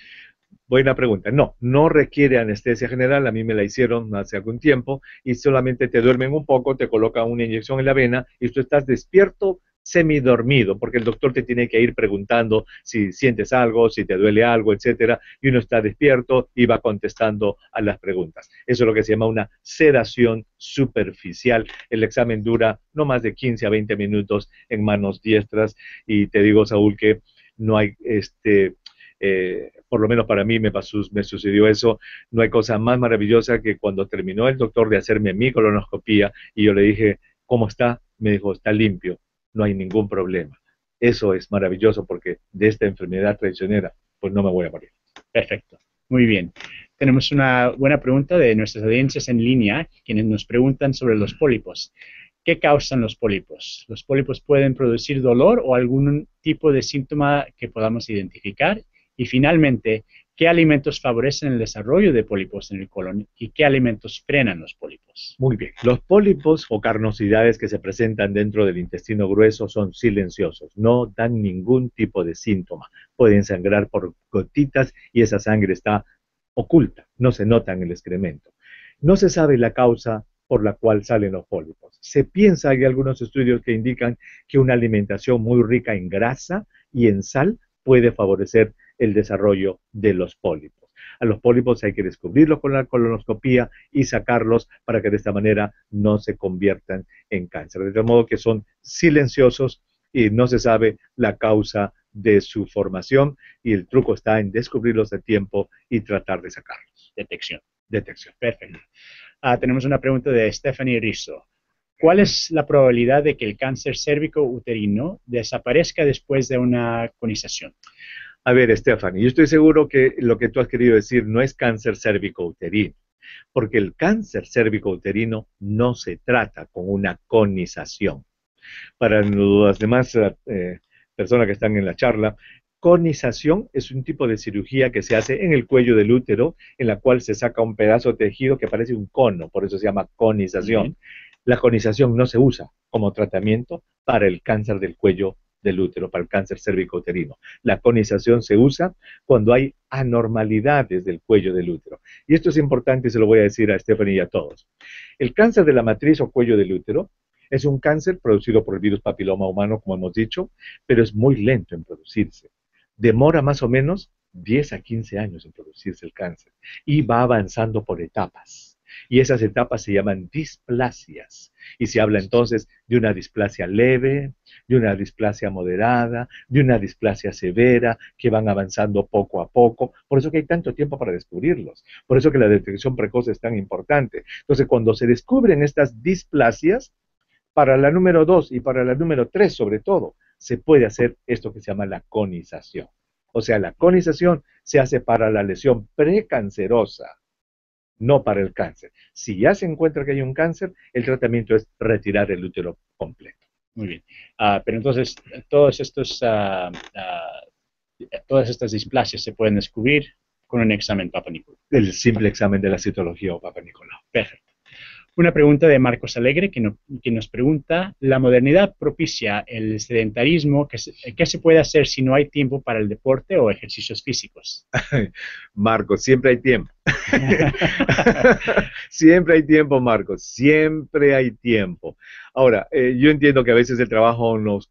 Buena pregunta. No, no requiere anestesia general. A mí me la hicieron hace algún tiempo y solamente te duermen un poco, te colocan una inyección en la vena y tú estás despierto, semidormido, porque el doctor te tiene que ir preguntando si sientes algo, si te duele algo, etcétera, y uno está despierto y va contestando a las preguntas. Eso es lo que se llama una sedación superficial. El examen dura no más de 15 a 20 minutos en manos diestras y te digo, Saúl, que no hay por lo menos para mí me sucedió eso. No hay cosa más maravillosa que cuando terminó el doctor de hacerme mi colonoscopía y yo le dije, ¿cómo está? Me dijo, está limpio, no hay ningún problema. Eso es maravilloso porque de esta enfermedad traicionera, pues no me voy a morir. Perfecto, muy bien. Tenemos una buena pregunta de nuestras audiencias en línea, quienes nos preguntan sobre los pólipos. ¿Qué causan los pólipos? ¿Los pólipos pueden producir dolor o algún tipo de síntoma que podamos identificar? Y finalmente, ¿qué alimentos favorecen el desarrollo de pólipos en el colon y qué alimentos frenan los pólipos? Muy bien. Los pólipos o carnosidades que se presentan dentro del intestino grueso son silenciosos, no dan ningún tipo de síntoma. Pueden sangrar por gotitas y esa sangre está oculta, no se nota en el excremento. No se sabe la causa por la cual salen los pólipos. Se piensa, hay algunos estudios que indican que una alimentación muy rica en grasa y en sal puede favorecer el desarrollo de los pólipos. A los pólipos hay que descubrirlos con la colonoscopía y sacarlos para que de esta manera no se conviertan en cáncer. De tal modo que son silenciosos y no se sabe la causa de su formación y el truco está en descubrirlos a tiempo y tratar de sacarlos. Detección. Detección. Perfecto. Tenemos una pregunta de Stephanie Rizzo. ¿Cuál es la probabilidad de que el cáncer cérvico-uterino desaparezca después de una conización? A ver, Stephanie, yo estoy seguro que lo que tú has querido decir no es cáncer cérvico-uterino, porque el cáncer cérvico-uterino no se trata con una conización. Para las demás personas que están en la charla, conización es un tipo de cirugía que se hace en el cuello del útero, en la cual se saca un pedazo de tejido que parece un cono, por eso se llama conización. La conización no se usa como tratamiento para el cáncer del cuello del útero, para el cáncer cérvico-uterino. La conización se usa cuando hay anormalidades del cuello del útero. Y esto es importante y se lo voy a decir a Stephanie y a todos. El cáncer de la matriz o cuello del útero Es un cáncer producido por el virus papiloma humano, como hemos dicho, pero es muy lento en producirse. Demora más o menos 10 a 15 años en producirse el cáncer y va avanzando por etapas. Y esas etapas se llaman displasias. Y se habla entonces de una displasia leve, de una displasia moderada, de una displasia severa, que van avanzando poco a poco. Por eso que hay tanto tiempo para descubrirlos. Por eso que la detección precoz es tan importante. Entonces, cuando se descubren estas displasias, para la número 2 y para la número 3 sobre todo, se puede hacer esto que se llama la conización. O sea, la conización se hace para la lesión precancerosa, no para el cáncer. Si ya se encuentra que hay un cáncer, el tratamiento es retirar el útero completo. Muy bien. Pero entonces, todos estos, todas estas displasias se pueden descubrir con un examen Papa Nicolau. El simple examen de la citología o Papa Nicolau. Perfecto. Una pregunta de Marcos Alegre que nos pregunta, ¿la modernidad propicia el sedentarismo? ¿Qué se puede hacer si no hay tiempo para el deporte o ejercicios físicos? Marcos, siempre hay tiempo. Siempre hay tiempo, Marcos, siempre hay tiempo. Ahora, yo entiendo que a veces el trabajo nos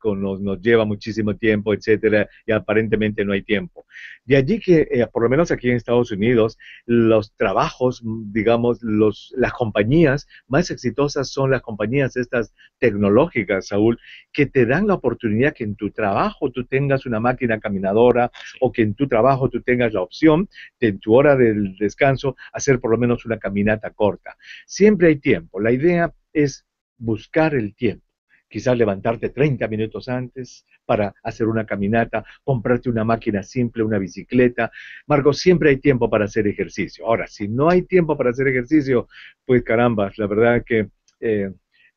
lleva muchísimo tiempo, etcétera, y aparentemente no hay tiempo. De allí que, por lo menos aquí en Estados Unidos, los trabajos, digamos, las compañías más exitosas son las compañías estas tecnológicas, Saúl, que te dan la oportunidad que en tu trabajo tú tengas una máquina caminadora, sí, o que en tu trabajo tú tengas la opción de en tu hora del descanso hacer por lo menos una caminata corta. Siempre hay tiempo. La idea es buscar el tiempo. Quizás levantarte 30 minutos antes para hacer una caminata, comprarte una máquina simple, una bicicleta. Marco, siempre hay tiempo para hacer ejercicio. Ahora, si no hay tiempo para hacer ejercicio, pues caramba, la verdad que,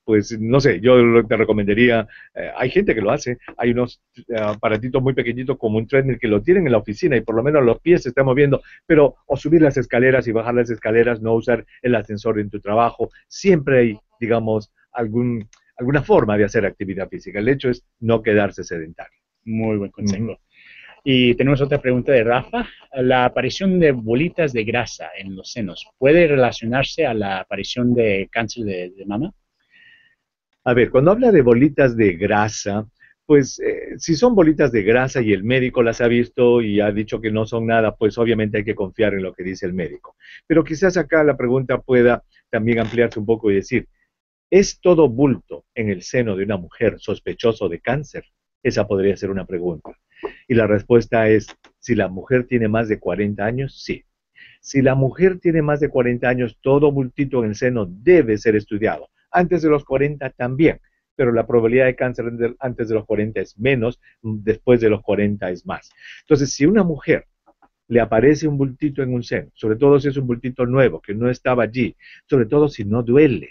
pues no sé, yo te recomendaría, hay gente que lo hace, hay unos aparatitos muy pequeñitos como un treadmill que lo tienen en la oficina y por lo menos los pies se están moviendo, pero o subir las escaleras y bajar las escaleras, no usar el ascensor en tu trabajo, siempre hay, digamos, alguna forma de hacer actividad física. El hecho es no quedarse sedentario. Muy buen consejo. Y tenemos otra pregunta de Rafa. ¿La aparición de bolitas de grasa en los senos puede relacionarse a la aparición de cáncer de mama? A ver, cuando habla de bolitas de grasa, pues si son bolitas de grasa y el médico las ha visto y ha dicho que no son nada, pues obviamente hay que confiar en lo que dice el médico. Pero quizás acá la pregunta pueda también ampliarse un poco y decir, ¿es todo bulto en el seno de una mujer sospechoso de cáncer? Esa podría ser una pregunta. Y la respuesta es, si la mujer tiene más de 40 años, sí. Si la mujer tiene más de 40 años, todo bultito en el seno debe ser estudiado. Antes de los 40 también, pero la probabilidad de cáncer antes de los 40 es menos, después de los 40 es más. Entonces, si una mujer le aparece un bultito en un seno, sobre todo si es un bultito nuevo, que no estaba allí, sobre todo si no duele,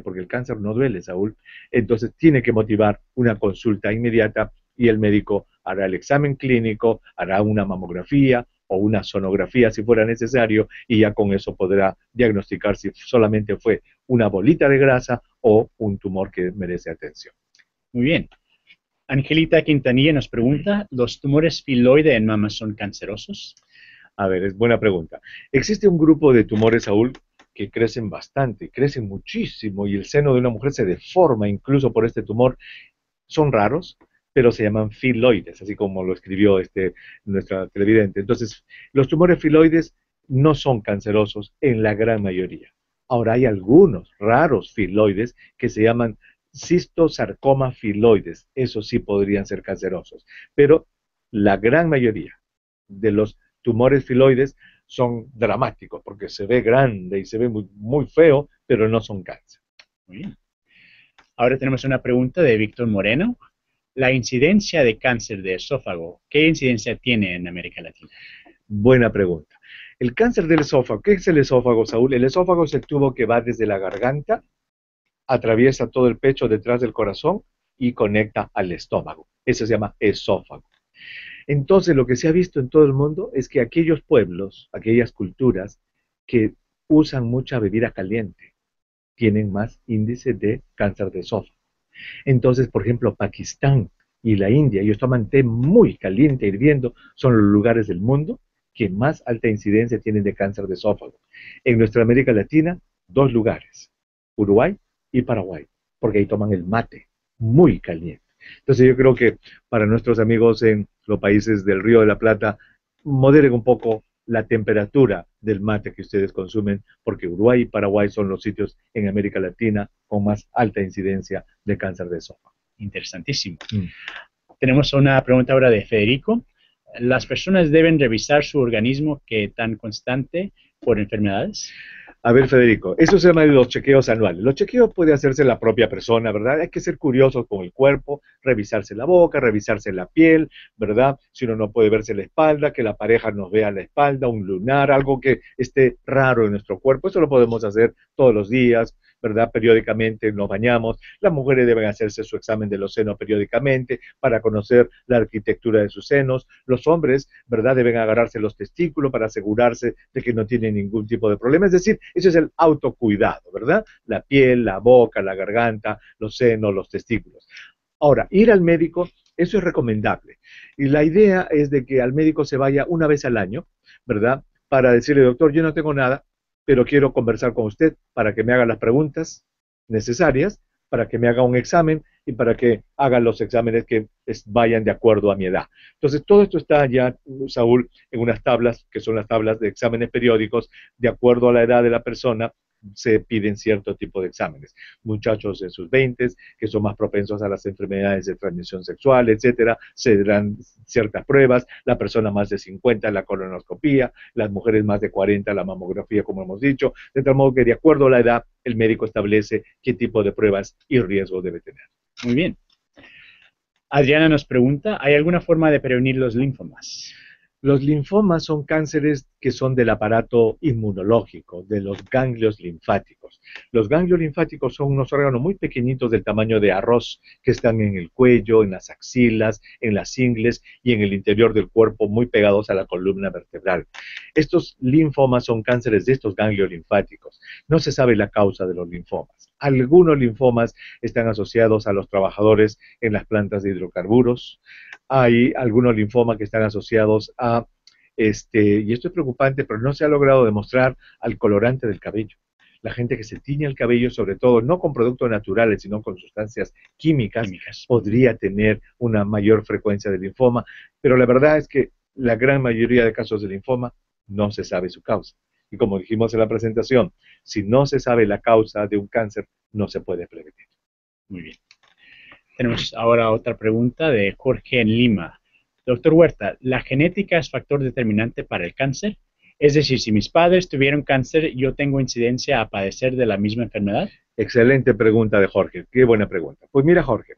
porque el cáncer no duele, Saúl, entonces tiene que motivar una consulta inmediata y el médico hará el examen clínico, hará una mamografía o una sonografía si fuera necesario y ya con eso podrá diagnosticar si solamente fue una bolita de grasa o un tumor que merece atención. Muy bien. Angelita Quintanilla nos pregunta, ¿los tumores filoide en mama son cancerosos? A ver, es buena pregunta. Existe un grupo de tumores, Saúl, que crecen bastante, crecen muchísimo y el seno de una mujer se deforma incluso por este tumor. Son raros, pero se llaman filoides, así como lo escribió nuestra televidente. Entonces, los tumores filoides no son cancerosos en la gran mayoría. Ahora, hay algunos raros filoides que se llaman cistosarcoma filoides. Esos sí podrían ser cancerosos, pero la gran mayoría de los tumores filoides son dramáticos porque se ve grande y se ve muy, muy feo, pero no son cáncer. Muy bien. Ahora tenemos una pregunta de Víctor Moreno. La incidencia de cáncer de esófago, ¿qué incidencia tiene en América Latina? Buena pregunta. El cáncer del esófago, ¿qué es el esófago, Saúl? El esófago es el tubo que va desde la garganta, atraviesa todo el pecho detrás del corazón y conecta al estómago. Eso se llama esófago. Entonces, lo que se ha visto en todo el mundo es que aquellos pueblos, aquellas culturas que usan mucha bebida caliente, tienen más índice de cáncer de esófago. Entonces, por ejemplo, Pakistán y la India, ellos toman té muy caliente, hirviendo, son los lugares del mundo que más alta incidencia tienen de cáncer de esófago. En nuestra América Latina, 2 lugares, Uruguay y Paraguay. porque ahí toman el mate, muy caliente. Entonces yo creo que para nuestros amigos en los países del Río de la Plata, moderen un poco la temperatura del mate que ustedes consumen, porque Uruguay y Paraguay son los sitios en América Latina con más alta incidencia de cáncer de esófago. Interesantísimo. Tenemos una pregunta ahora de Federico. ¿Las personas deben revisar su organismo que tan constante por enfermedades? A ver, Federico, eso se llama los chequeos anuales. Los chequeos puede hacerse la propia persona, ¿verdad? Hay que ser curiosos con el cuerpo, revisarse la boca, revisarse la piel, ¿verdad? Si uno no puede verse la espalda, que la pareja nos vea la espalda, un lunar, algo que esté raro en nuestro cuerpo. Eso lo podemos hacer todos los días, ¿verdad? Periódicamente nos bañamos. Las mujeres deben hacerse su examen de los senos periódicamente para conocer la arquitectura de sus senos. Los hombres, ¿verdad? Deben agarrarse los testículos para asegurarse de que no tienen ningún tipo de problema. Es decir, eso es el autocuidado, ¿verdad? La piel, la boca, la garganta, los senos, los testículos. Ahora, ir al médico, eso es recomendable. Y la idea es de que al médico se vaya una vez al año, ¿verdad? Para decirle, doctor, yo no tengo nada, pero quiero conversar con usted para que me haga las preguntas necesarias, para que me haga un examen y para que haga los exámenes que vayan de acuerdo a mi edad. Entonces, todo esto está ya, Saúl, en unas tablas, que son las tablas de exámenes periódicos, de acuerdo a la edad de la persona, se piden cierto tipo de exámenes. Muchachos en sus 20 que son más propensos a las enfermedades de transmisión sexual, etcétera, se darán ciertas pruebas. La persona más de 50, la colonoscopía, las mujeres más de 40, la mamografía, como hemos dicho, de tal modo que de acuerdo a la edad, el médico establece qué tipo de pruebas y riesgo debe tener. Muy bien. Adriana nos pregunta, ¿hay alguna forma de prevenir los linfomas? Los linfomas son cánceres que son del aparato inmunológico, de los ganglios linfáticos. Los ganglios linfáticos son unos órganos muy pequeñitos del tamaño de arroz que están en el cuello, en las axilas, en las ingles y en el interior del cuerpo, muy pegados a la columna vertebral. Estos linfomas son cánceres de estos ganglios linfáticos. No se sabe la causa de los linfomas. Algunos linfomas están asociados a los trabajadores en las plantas de hidrocarburos. Hay algunos linfomas que están asociados a, y esto es preocupante, pero no se ha logrado demostrar al colorante del cabello. La gente que se tiñe el cabello, sobre todo, no con productos naturales, sino con sustancias químicas, podría tener una mayor frecuencia de linfoma, pero la verdad es que la gran mayoría de casos de linfoma no se sabe su causa. Y como dijimos en la presentación, si no se sabe la causa de un cáncer, no se puede prevenir. Muy bien. Tenemos ahora otra pregunta de Jorge en Lima. Doctor Huerta, ¿la genética es factor determinante para el cáncer? Es decir, si mis padres tuvieron cáncer, ¿yo tengo incidencia a padecer de la misma enfermedad? Excelente pregunta de Jorge, qué buena pregunta. Pues mira, Jorge,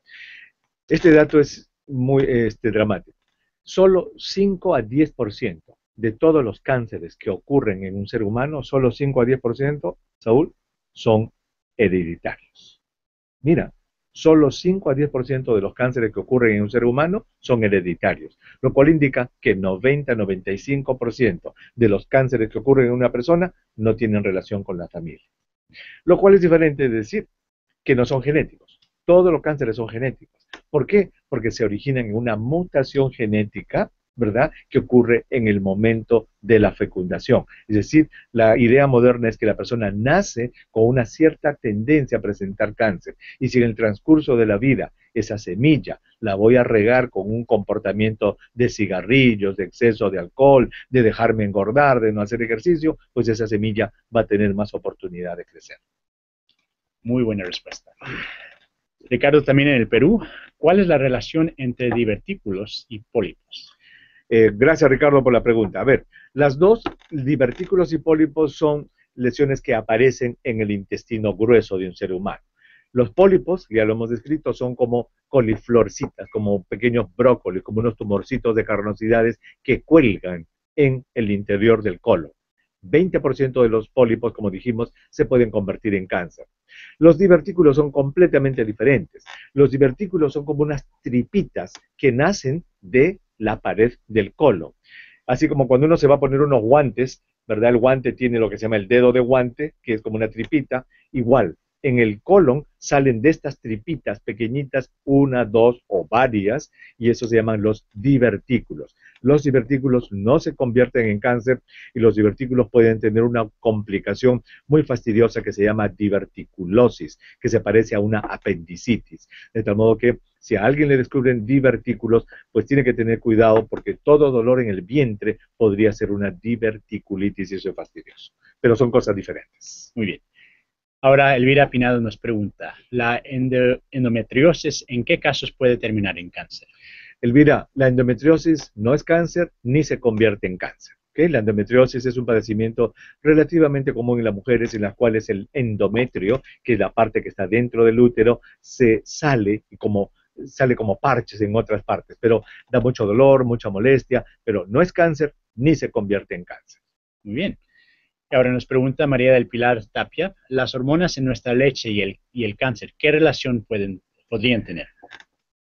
este dato es muy dramático. Solo 5 a 10% de todos los cánceres que ocurren en un ser humano, solo 5 a 10%, Saúl, son hereditarios. Mira, solo 5 a 10% de los cánceres que ocurren en un ser humano son hereditarios, lo cual indica que 90-95% de los cánceres que ocurren en una persona no tienen relación con la familia. Lo cual es diferente de decir que no son genéticos. Todos los cánceres son genéticos. ¿Por qué? Porque se originan en una mutación genética, ¿verdad?, que ocurre en el momento de la fecundación. Es decir, la idea moderna es que la persona nace con una cierta tendencia a presentar cáncer, y si en el transcurso de la vida esa semilla la voy a regar con un comportamiento de cigarrillos, de exceso de alcohol, de dejarme engordar, de no hacer ejercicio, pues esa semilla va a tener más oportunidad de crecer. Muy buena respuesta. Ricardo, también en el Perú, ¿cuál es la relación entre divertículos y pólipos? Gracias, Ricardo, por la pregunta. A ver, las dos, divertículos y pólipos, son lesiones que aparecen en el intestino grueso de un ser humano. Los pólipos, ya lo hemos descrito, son como coliflorcitas, como pequeños brócolis, como unos tumorcitos de carnosidades que cuelgan en el interior del colon. 20% de los pólipos, como dijimos, se pueden convertir en cáncer. Los divertículos son completamente diferentes. Los divertículos son como unas tripitas que nacen de la pared del colon. Así como cuando uno se va a poner unos guantes, ¿verdad? El guante tiene lo que se llama el dedo de guante, que es como una tripita. Igual, en el colon salen de estas tripitas pequeñitas, una, dos o varias, y eso se llaman los divertículos. Los divertículos no se convierten en cáncer y los divertículos pueden tener una complicación muy fastidiosa que se llama diverticulosis, que se parece a una apendicitis. De tal modo que si a alguien le descubren divertículos, pues tiene que tener cuidado porque todo dolor en el vientre podría ser una diverticulitis y eso es fastidioso. Pero son cosas diferentes. Muy bien. Ahora Elvira Pinado nos pregunta, ¿la endometriosis en qué casos puede terminar en cáncer? Elvira, la endometriosis no es cáncer ni se convierte en cáncer. ¿Okay? La endometriosis es un padecimiento relativamente común en las mujeres en las cuales el endometrio, que es la parte que está dentro del útero, se sale como parches en otras partes, pero da mucho dolor, mucha molestia, pero no es cáncer ni se convierte en cáncer. Muy bien. Y ahora nos pregunta María del Pilar Tapia, las hormonas en nuestra leche y el cáncer, ¿qué relación podrían tener?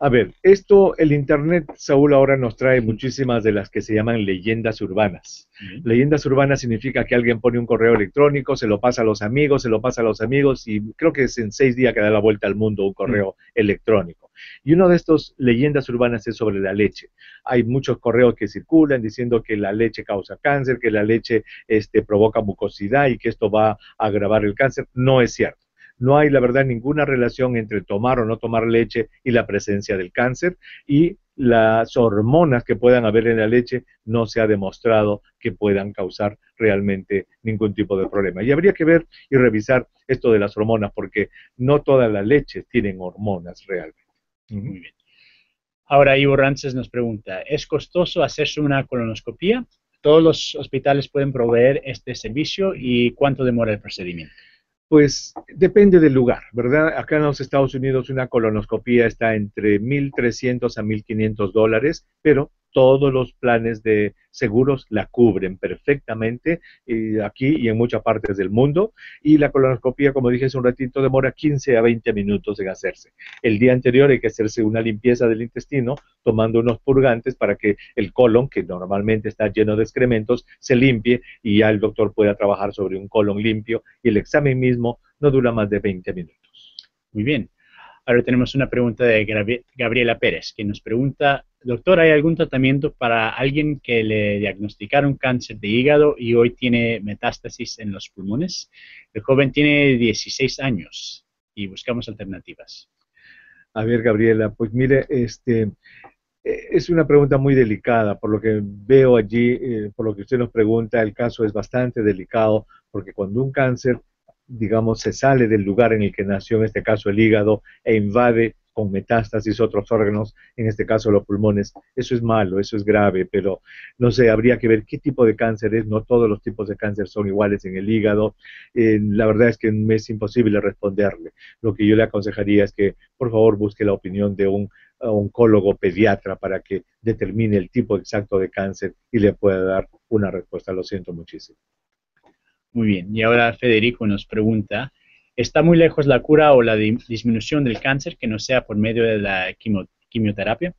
A ver, el Internet, Saúl, ahora nos trae muchísimas de las que se llaman leyendas urbanas. Leyendas urbanas significa que alguien pone un correo electrónico, se lo pasa a los amigos, se lo pasa a los amigos, y creo que es en 6 días que da la vuelta al mundo un correo electrónico. Y uno de estos leyendas urbanas es sobre la leche. Hay muchos correos que circulan diciendo que la leche causa cáncer, que la leche provoca mucosidad y que esto va a agravar el cáncer. No es cierto. No hay, la verdad, ninguna relación entre tomar o no tomar leche y la presencia del cáncer, y las hormonas que puedan haber en la leche no se ha demostrado que puedan causar realmente ningún tipo de problema. Y habría que ver y revisar esto de las hormonas, porque no todas las leches tienen hormonas realmente. Muy bien. Ahora Ivo Rances nos pregunta, ¿es costoso hacerse una colonoscopia? ¿Todos los hospitales pueden proveer este servicio y cuánto demora el procedimiento? Pues depende del lugar, ¿verdad? Acá en los Estados Unidos una colonoscopía está entre $1,300 a $1,500, pero todos los planes de seguros la cubren perfectamente aquí y en muchas partes del mundo. Y la colonoscopía, como dije hace un ratito, demora 15 a 20 minutos en hacerse. El día anterior hay que hacerse una limpieza del intestino tomando unos purgantes para que el colon, que normalmente está lleno de excrementos, se limpie y ya el doctor pueda trabajar sobre un colon limpio, y el examen mismo no dura más de 20 minutos. Muy bien. Ahora tenemos una pregunta de Gabriela Pérez, que nos pregunta, doctor, ¿hay algún tratamiento para alguien que le diagnosticaron cáncer de hígado y hoy tiene metástasis en los pulmones? El joven tiene 16 años y buscamos alternativas. A ver, Gabriela, pues mire, es una pregunta muy delicada, por lo que veo allí, por lo que usted nos pregunta, el caso es bastante delicado, porque cuando un cáncer, digamos, se sale del lugar en el que nació, en este caso el hígado, e invade con metástasis otros órganos, en este caso los pulmones, eso es malo, eso es grave, pero no sé, habría que ver qué tipo de cáncer es. No todos los tipos de cáncer son iguales en el hígado. La verdad es que me es imposible responderle. Lo que yo le aconsejaría es que, por favor, busque la opinión de un oncólogo pediatra para que determine el tipo exacto de cáncer y le pueda dar una respuesta. Lo siento muchísimo. Muy bien. Y ahora Federico nos pregunta, ¿está muy lejos la cura o la disminución del cáncer que no sea por medio de la quimioterapia?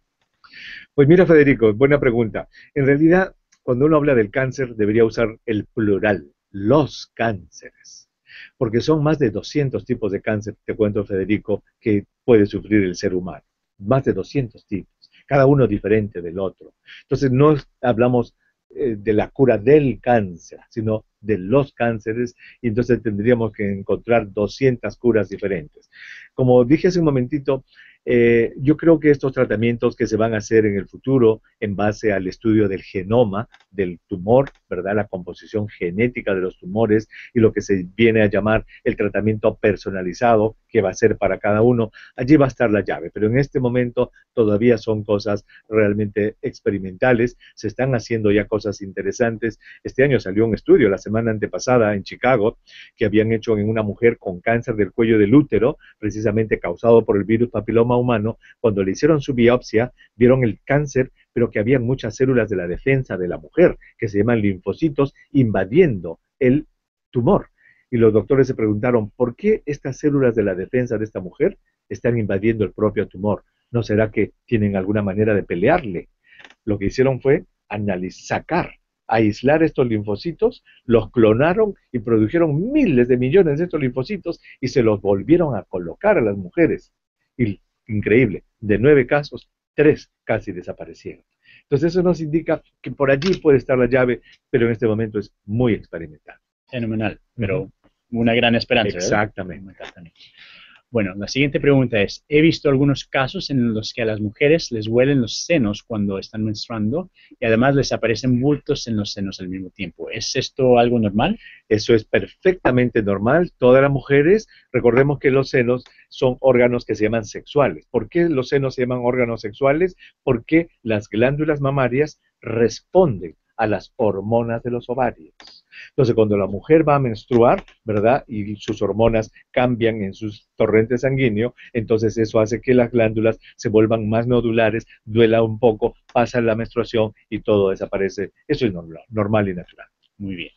Pues mira, Federico, buena pregunta. En realidad, cuando uno habla del cáncer, debería usar el plural, los cánceres, porque son más de 200 tipos de cáncer, te cuento, Federico, que puede sufrir el ser humano. Más de 200 tipos, cada uno diferente del otro. Entonces, no hablamos de la cura del cáncer, sino de los cánceres, y entonces tendríamos que encontrar 200 curas diferentes. Como dije hace un momentito, yo creo que estos tratamientos que se van a hacer en el futuro en base al estudio del genoma del tumor, ¿verdad? La composición genética de los tumores y lo que se viene a llamar el tratamiento personalizado que va a ser para cada uno, allí va a estar la llave, pero en este momento todavía son cosas realmente experimentales. Se están haciendo ya cosas interesantes. Este año salió un estudio, la semana antepasada en Chicago, que habían hecho en una mujer con cáncer del cuello del útero, precisamente causado por el virus papiloma humano. Cuando le hicieron su biopsia, vieron el cáncer, pero que había muchas células de la defensa de la mujer, que se llaman linfocitos, invadiendo el tumor. Y los doctores se preguntaron, ¿por qué estas células de la defensa de esta mujer están invadiendo el propio tumor? ¿No será que tienen alguna manera de pelearle? Lo que hicieron fue aislar estos linfocitos, los clonaron y produjeron miles de millones de estos linfocitos y se los volvieron a colocar a las mujeres. Y increíble, de 9 casos, 3 casi desaparecieron. Entonces eso nos indica que por allí puede estar la llave, pero en este momento es muy experimental. Fenomenal, pero una gran esperanza, ¿verdad? Exactamente. Bueno, la siguiente pregunta es, he visto algunos casos en los que a las mujeres les huelen los senos cuando están menstruando y además les aparecen bultos en los senos al mismo tiempo. ¿Es esto algo normal? Eso es perfectamente normal. Todas las mujeres, recordemos que los senos son órganos que se llaman sexuales. ¿Por qué los senos se llaman órganos sexuales? Porque las glándulas mamarias responden a las hormonas de los ovarios. Entonces, cuando la mujer va a menstruar, ¿verdad? Y sus hormonas cambian en sus torrentes sanguíneos, entonces eso hace que las glándulas se vuelvan más nodulares, duela un poco, pasa la menstruación y todo desaparece. Eso es normal y natural. Muy bien.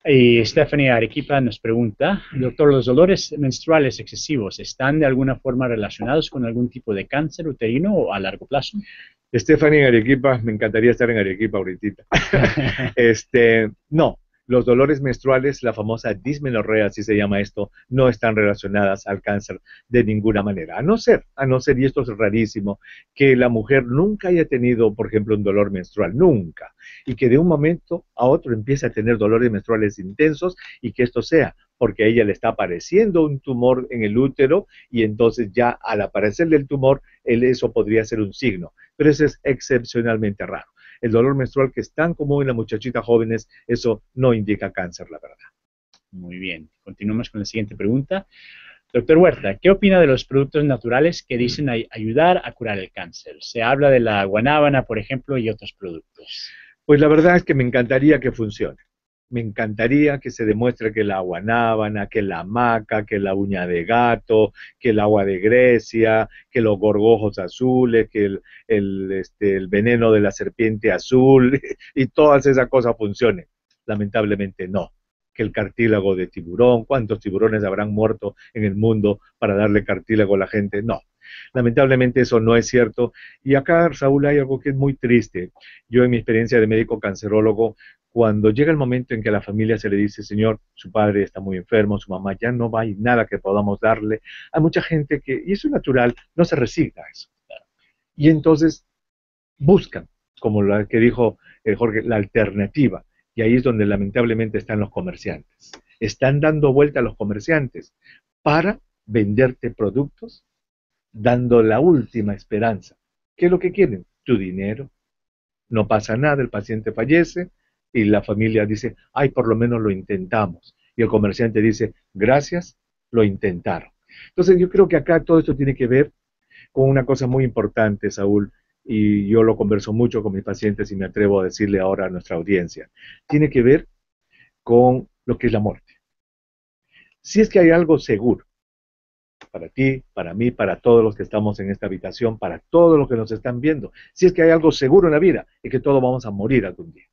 Y Stephanie Arequipa nos pregunta, doctor, ¿los dolores menstruales excesivos están de alguna forma relacionados con algún tipo de cáncer uterino o a largo plazo? Stephanie en Arequipa, me encantaría estar en Arequipa ahorita. No, los dolores menstruales, la famosa dismenorrea, así se llama esto, no están relacionadas al cáncer de ninguna manera. A no ser, y esto es rarísimo, que la mujer nunca haya tenido, por ejemplo, un dolor menstrual, nunca, y que de un momento a otro empiece a tener dolores menstruales intensos y que esto sea porque a ella le está apareciendo un tumor en el útero y entonces ya al aparecerle el tumor, eso podría ser un signo, pero eso es excepcionalmente raro. El dolor menstrual que es tan común en las muchachitas jóvenes, eso no indica cáncer, la verdad. Muy bien, continuamos con la siguiente pregunta. Doctor Huerta, ¿qué opina de los productos naturales que dicen ayudar a curar el cáncer? Se habla de la guanábana, por ejemplo, y otros productos. Pues la verdad es que me encantaría que funcione. Me encantaría que se demuestre que la guanábana, que la maca, que la uña de gato, que el agua de Grecia, que los gorgojos azules, que el veneno de la serpiente azul y todas esas cosas funcionen. Lamentablemente no. Que el cartílago de tiburón, ¿cuántos tiburones habrán muerto en el mundo para darle cartílago a la gente? No. Lamentablemente eso no es cierto. Y acá, Saúl, hay algo que es muy triste. Yo en mi experiencia de médico cancerólogo, cuando llega el momento en que a la familia se le dice, señor, su padre está muy enfermo, su mamá ya no va y nada que podamos darle, hay mucha gente que, y eso es natural, no se resigna a eso. Y entonces buscan, como lo que dijo Jorge, la alternativa. Y ahí es donde lamentablemente están los comerciantes. Están dando vuelta a los comerciantes para venderte productos, dando la última esperanza. ¿Qué es lo que quieren? Tu dinero. No pasa nada, el paciente fallece y la familia dice, ay, por lo menos lo intentamos. Y el comerciante dice, gracias, lo intentaron. Entonces yo creo que acá todo esto tiene que ver con una cosa muy importante, Saúl, y yo lo converso mucho con mis pacientes y me atrevo a decirle ahora a nuestra audiencia. Tiene que ver con lo que es la muerte. Si es que hay algo seguro, para ti, para mí, para todos los que estamos en esta habitación, para todos los que nos están viendo. Si es que hay algo seguro en la vida, es que todos vamos a morir algún día.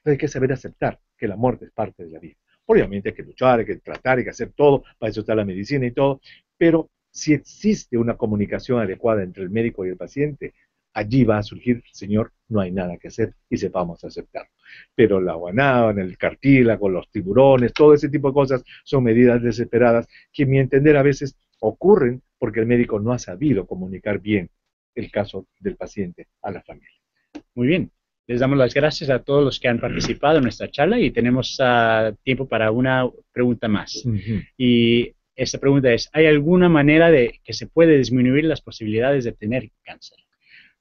Pero hay que saber aceptar que la muerte es parte de la vida. Obviamente hay que luchar, hay que tratar, hay que hacer todo, para eso está la medicina y todo, pero si existe una comunicación adecuada entre el médico y el paciente, allí va a surgir, Señor, no hay nada que hacer y sepamos aceptarlo. Pero la guanábana, el cartílago, los tiburones, todo ese tipo de cosas son medidas desesperadas que, a mi entender, a veces ocurren porque el médico no ha sabido comunicar bien el caso del paciente a la familia. Muy bien. Les damos las gracias a todos los que han participado en nuestra charla y tenemos tiempo para una pregunta más. Y esta pregunta es, ¿hay alguna manera de que se puede disminuir las posibilidades de tener cáncer?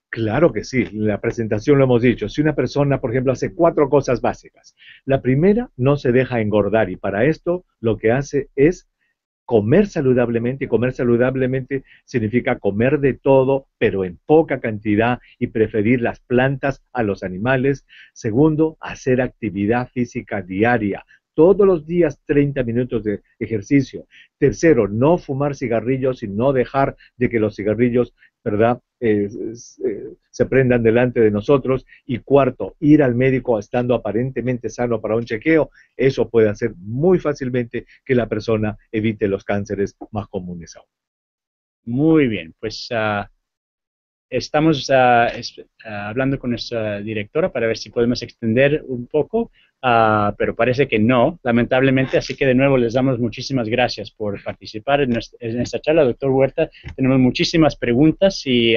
Claro que sí, en la presentación lo hemos dicho. Si una persona, por ejemplo, hace 4 cosas básicas. La primera, no se deja engordar y para esto lo que hace es comer saludablemente, y comer saludablemente significa comer de todo, pero en poca cantidad y preferir las plantas a los animales. Segundo, hacer actividad física diaria, todos los días 30 minutos de ejercicio. Tercero, no fumar cigarrillos y no dejar de que los cigarrillos, ¿verdad?, se prendan delante de nosotros. Y cuarto, ir al médico estando aparentemente sano para un chequeo. Eso puede hacer muy fácilmente que la persona evite los cánceres más comunes aún. Muy bien, pues estamos hablando con nuestra directora para ver si podemos extender un poco, pero parece que no, lamentablemente, así que de nuevo les damos muchísimas gracias por participar en esta charla, doctor Huerta. Tenemos muchísimas preguntas y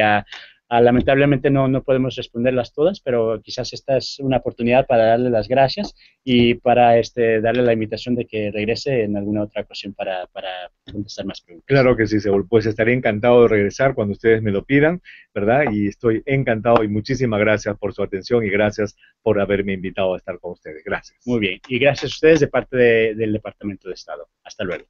Lamentablemente no podemos responderlas todas, pero quizás esta es una oportunidad para darle las gracias y para darle la invitación de que regrese en alguna otra ocasión para contestar más preguntas. Claro que sí, Saúl. Pues estaré encantado de regresar cuando ustedes me lo pidan, ¿verdad? Y estoy encantado y muchísimas gracias por su atención y gracias por haberme invitado a estar con ustedes. Gracias. Muy bien, y gracias a ustedes de parte del Departamento de Estado. Hasta luego.